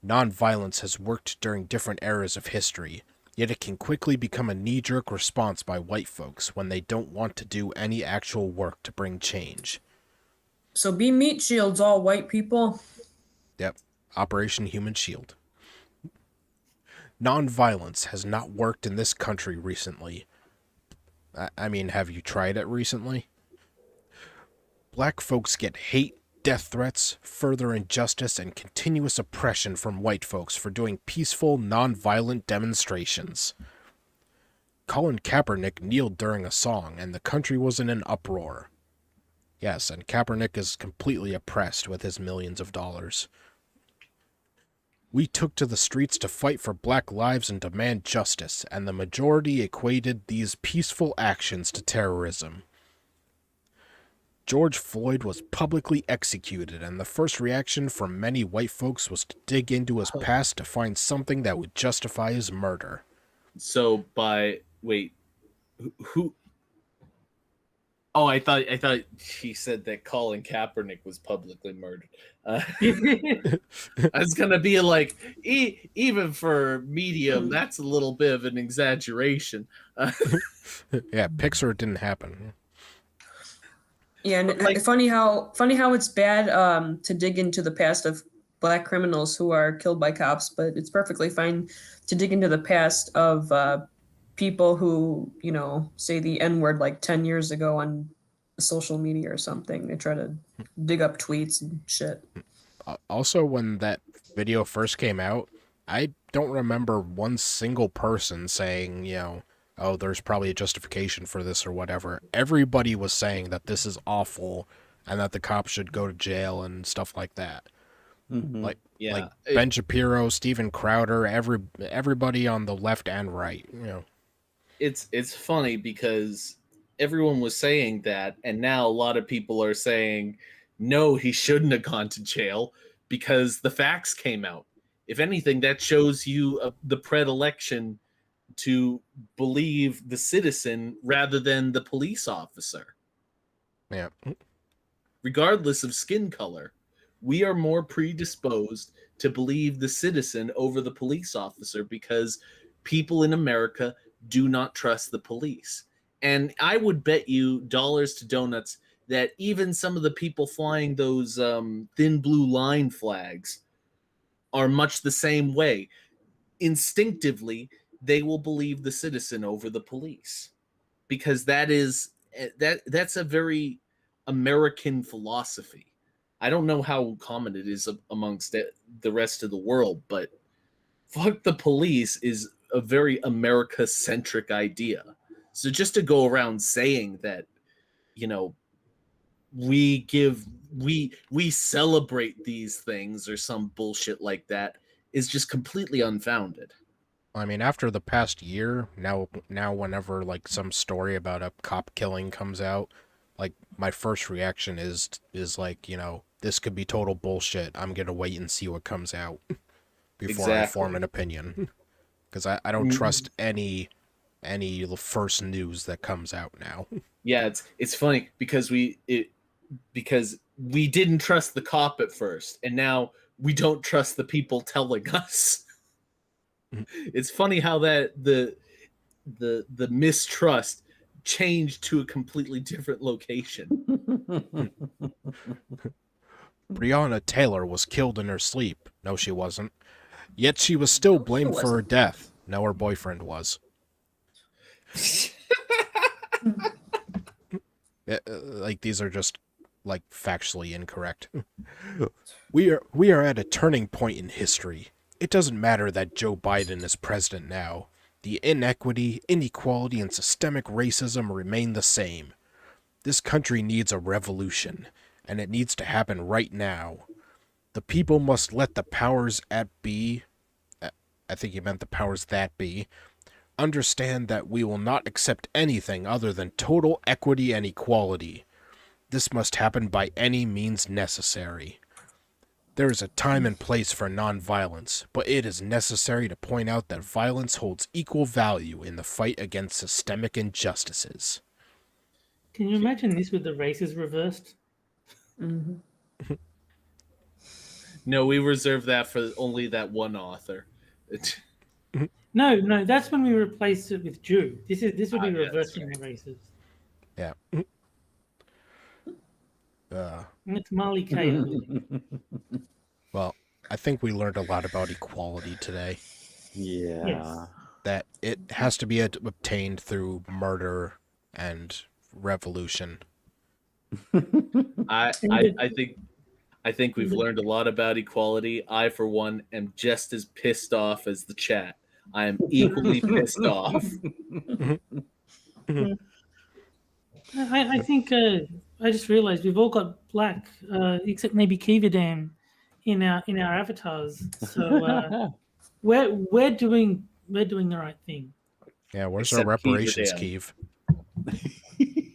[SPEAKER 1] Nonviolence has worked during different eras of history, yet it can quickly become a knee-jerk response by white folks when they don't want to do any actual work to bring change.
[SPEAKER 3] So be meat shields, all white people.
[SPEAKER 1] Yep, Operation Human Shield. Nonviolence has not worked in this country recently. I mean, have you tried it recently? Black folks get hate, death threats, further injustice, and continuous oppression from white folks for doing peaceful, nonviolent demonstrations. Colin Kaepernick kneeled during a song, and the country was in an uproar. Yes, and Kaepernick is completely oppressed with his millions of dollars. We took to the streets to fight for black lives and demand justice, and the majority equated these peaceful actions to terrorism. George Floyd was publicly executed, and the first reaction from many white folks was to dig into his past to find something that would justify his murder.
[SPEAKER 2] So who? Oh, I thought she said that Colin Kaepernick was publicly murdered. I was gonna be like, even for medium, that's a little bit of an exaggeration.
[SPEAKER 1] Yeah, Pixar didn't happen.
[SPEAKER 3] Yeah, and funny how it's bad to dig into the past of black criminals who are killed by cops, but it's perfectly fine to dig into the past of people who, say the N-word like 10 years ago on social media or something. They try to dig up tweets and shit.
[SPEAKER 1] Also, when that video first came out, I don't remember one single person saying, oh, there's probably a justification for this or whatever. Everybody was saying that this is awful and that the cops should go to jail and stuff like that.
[SPEAKER 5] Mm-hmm.
[SPEAKER 1] Like Ben Shapiro, Steven Crowder, everybody on the left and right,
[SPEAKER 2] It's funny because everyone was saying that, and now a lot of people are saying, no, he shouldn't have gone to jail because the facts came out. If anything, that shows you the predilection to believe the citizen rather than the police officer.
[SPEAKER 1] Yeah.
[SPEAKER 2] Regardless of skin color, we are more predisposed to believe the citizen over the police officer because people in America do not trust the police. And I would bet you dollars to donuts that even some of the people flying those thin blue line flags are much the same way. Instinctively, they will believe the citizen over the police because that's a very American philosophy. I don't know how common it is amongst the rest of the world, but fuck the police is a very America-centric idea. So just to go around saying that, we give we celebrate these things or some bullshit like that is just completely unfounded.
[SPEAKER 1] I mean, after the past year, now whenever like some story about a cop killing comes out, like my first reaction is like, this could be total bullshit. I'm gonna wait and see what comes out before I form an opinion. Because I don't trust any first news that comes out now.
[SPEAKER 2] Yeah, it's funny because we didn't trust the cop at first, and now we don't trust the people telling us. It's funny how that the mistrust changed to a completely different location.
[SPEAKER 1] Breonna Taylor was killed in her sleep. No, she wasn't. Yet she was still blamed for her death. No, her boyfriend was. Like, these are just, like, factually incorrect. We are at a turning point in history. It doesn't matter that Joe Biden is president now. The inequity, inequality, and systemic racism remain the same. This country needs a revolution, and it needs to happen right now. The people must let the powers at be, I think he meant the powers that be, understand that we will not accept anything other than total equity and equality. This must happen by any means necessary. There is a time and place for nonviolence, but it is necessary to point out that violence holds equal value in the fight against systemic injustices.
[SPEAKER 4] Can you imagine this with the races reversed?
[SPEAKER 3] Mm-hmm.
[SPEAKER 2] No, we reserve that for only that one author.
[SPEAKER 4] No, that's when we replace it with Jew. This would be
[SPEAKER 2] Yeah,
[SPEAKER 4] reversing the races.
[SPEAKER 1] Yeah.
[SPEAKER 4] And it's Marley K.
[SPEAKER 1] Well, I think we learned a lot about equality today.
[SPEAKER 5] Yeah.
[SPEAKER 4] Yes.
[SPEAKER 1] That it has to be obtained through murder and revolution.
[SPEAKER 2] I think we've learned a lot about equality. I, for one, am just as pissed off as the chat. I am equally pissed off.
[SPEAKER 4] I think I just realized we've all got black, except maybe Kyiverdam in our avatars. So we're doing the right thing.
[SPEAKER 1] Yeah, where's
[SPEAKER 2] Except
[SPEAKER 1] our reparations,
[SPEAKER 2] Kyiverdam.
[SPEAKER 1] Kyiv?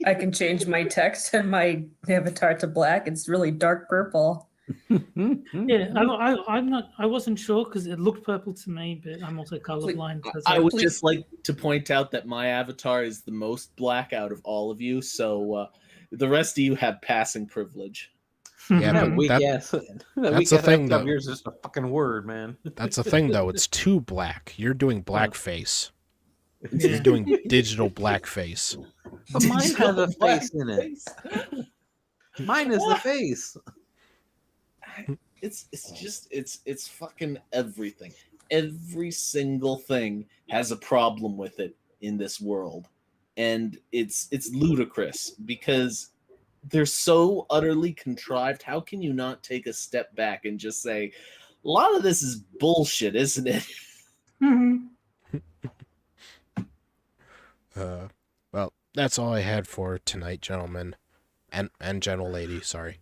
[SPEAKER 3] I can change my text and my avatar to black. It's really dark purple.
[SPEAKER 4] Yeah, I wasn't sure because it looked purple to me, but I'm also colorblind. So
[SPEAKER 2] I would just like to point out that my avatar is the most black out of all of you, so the rest of you have passing privilege.
[SPEAKER 1] Yeah, but
[SPEAKER 5] Weak
[SPEAKER 1] that,
[SPEAKER 5] ass.
[SPEAKER 1] that's the thing, though.
[SPEAKER 5] Yours is just a fucking word, man.
[SPEAKER 1] That's the thing, though. It's too black. You're doing blackface.
[SPEAKER 4] Yeah.
[SPEAKER 1] You're doing digital blackface.
[SPEAKER 5] But mine has a face in it. Mine is the face.
[SPEAKER 2] It's fucking everything. Every single thing has a problem with it in this world, and it's ludicrous because they're so utterly contrived. How can you not take a step back and just say, a lot of this is bullshit, isn't it?
[SPEAKER 4] Mhm.
[SPEAKER 1] Well, that's all I had for tonight, gentlemen. And gentle lady, sorry.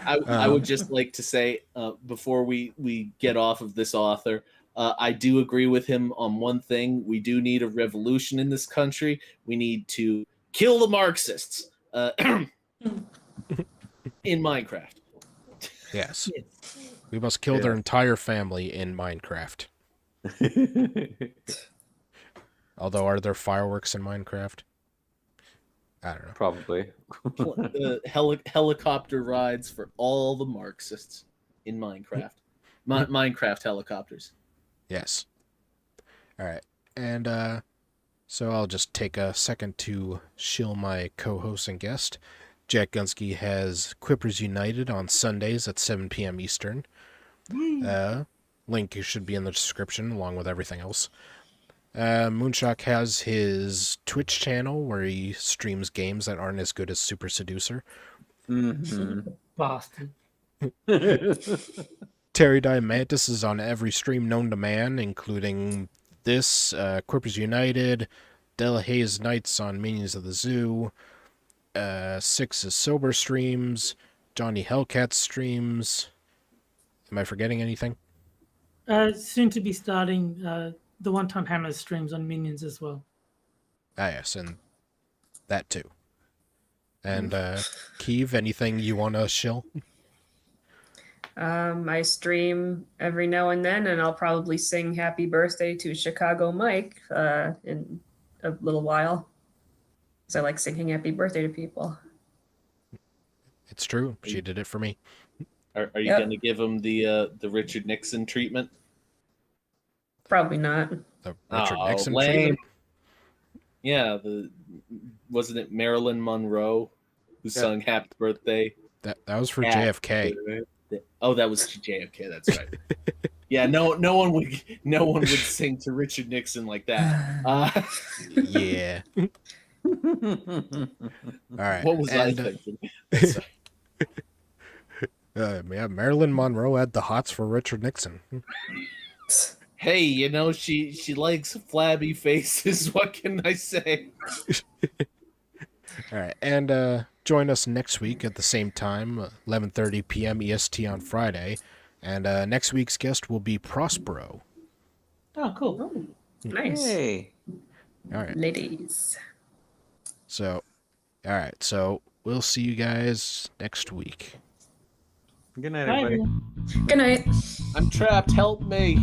[SPEAKER 2] I would just like to say, before we get off of this author, I do agree with him on one thing. We do need a revolution in this country. We need to kill the Marxists in Minecraft.
[SPEAKER 1] Yes.
[SPEAKER 4] Yes.
[SPEAKER 1] We must kill their entire family in Minecraft. Although, are there fireworks in Minecraft? I don't know.
[SPEAKER 5] Probably.
[SPEAKER 2] Helicopter rides for all the Marxists in Minecraft. Minecraft helicopters.
[SPEAKER 1] Yes. All right. And so I'll just take a second to shill my co-host and guest. Jack Gunsky has Quippers United on Sundays at 7 p.m. Eastern. Link should be in the description along with everything else. Moonshock has his Twitch channel where he streams games that aren't as good as Super Seducer.
[SPEAKER 5] Mm-hmm.
[SPEAKER 4] Bastard.
[SPEAKER 1] Terry Diamantis is on every stream known to man, including this, Quippers United, Delahaye's Nights on Minions of the Zoo, Six's Sober Streams, Johnny Hellcat streams. Am I forgetting anything?
[SPEAKER 4] Soon to be starting the One Time Hammer streams on Minions as well.
[SPEAKER 1] Ah, yes, and that too. And, Kiev, anything you want to shill?
[SPEAKER 3] I stream every now and then, and I'll probably sing "Happy Birthday" to Chicago Mike in a little while, because I like singing "Happy Birthday" to people.
[SPEAKER 1] It's true. She did it for me.
[SPEAKER 2] Are you
[SPEAKER 3] Yep.
[SPEAKER 2] going to give him the Richard Nixon treatment?
[SPEAKER 3] Probably not.
[SPEAKER 1] The Richard
[SPEAKER 2] Oh,
[SPEAKER 1] Nixon
[SPEAKER 2] lame.
[SPEAKER 1] treatment.
[SPEAKER 2] Yeah, wasn't it Marilyn Monroe who sung "Happy Birthday"?
[SPEAKER 1] That was for
[SPEAKER 2] Happy
[SPEAKER 1] JFK.
[SPEAKER 2] Birthday. Oh, that was JFK. That's right. Yeah, no one would sing to Richard Nixon like that.
[SPEAKER 1] Yeah. All right.
[SPEAKER 2] What was I
[SPEAKER 1] and,
[SPEAKER 2] thinking?
[SPEAKER 1] yeah, Marilyn Monroe had the hots for Richard Nixon.
[SPEAKER 2] Hey, she likes flabby faces. What can I say?
[SPEAKER 1] All right, and join us next week at the same time, 11:30 p.m. EST on Friday, and next week's guest will be Prospero.
[SPEAKER 4] Oh, cool.
[SPEAKER 3] Oh, nice.
[SPEAKER 5] Hey.
[SPEAKER 1] All right,
[SPEAKER 3] Ladies.
[SPEAKER 1] so we'll see you guys next week.
[SPEAKER 5] Good night,
[SPEAKER 4] Bye,
[SPEAKER 5] everybody.
[SPEAKER 4] everyone.
[SPEAKER 3] Good night.
[SPEAKER 2] I'm trapped. Help me.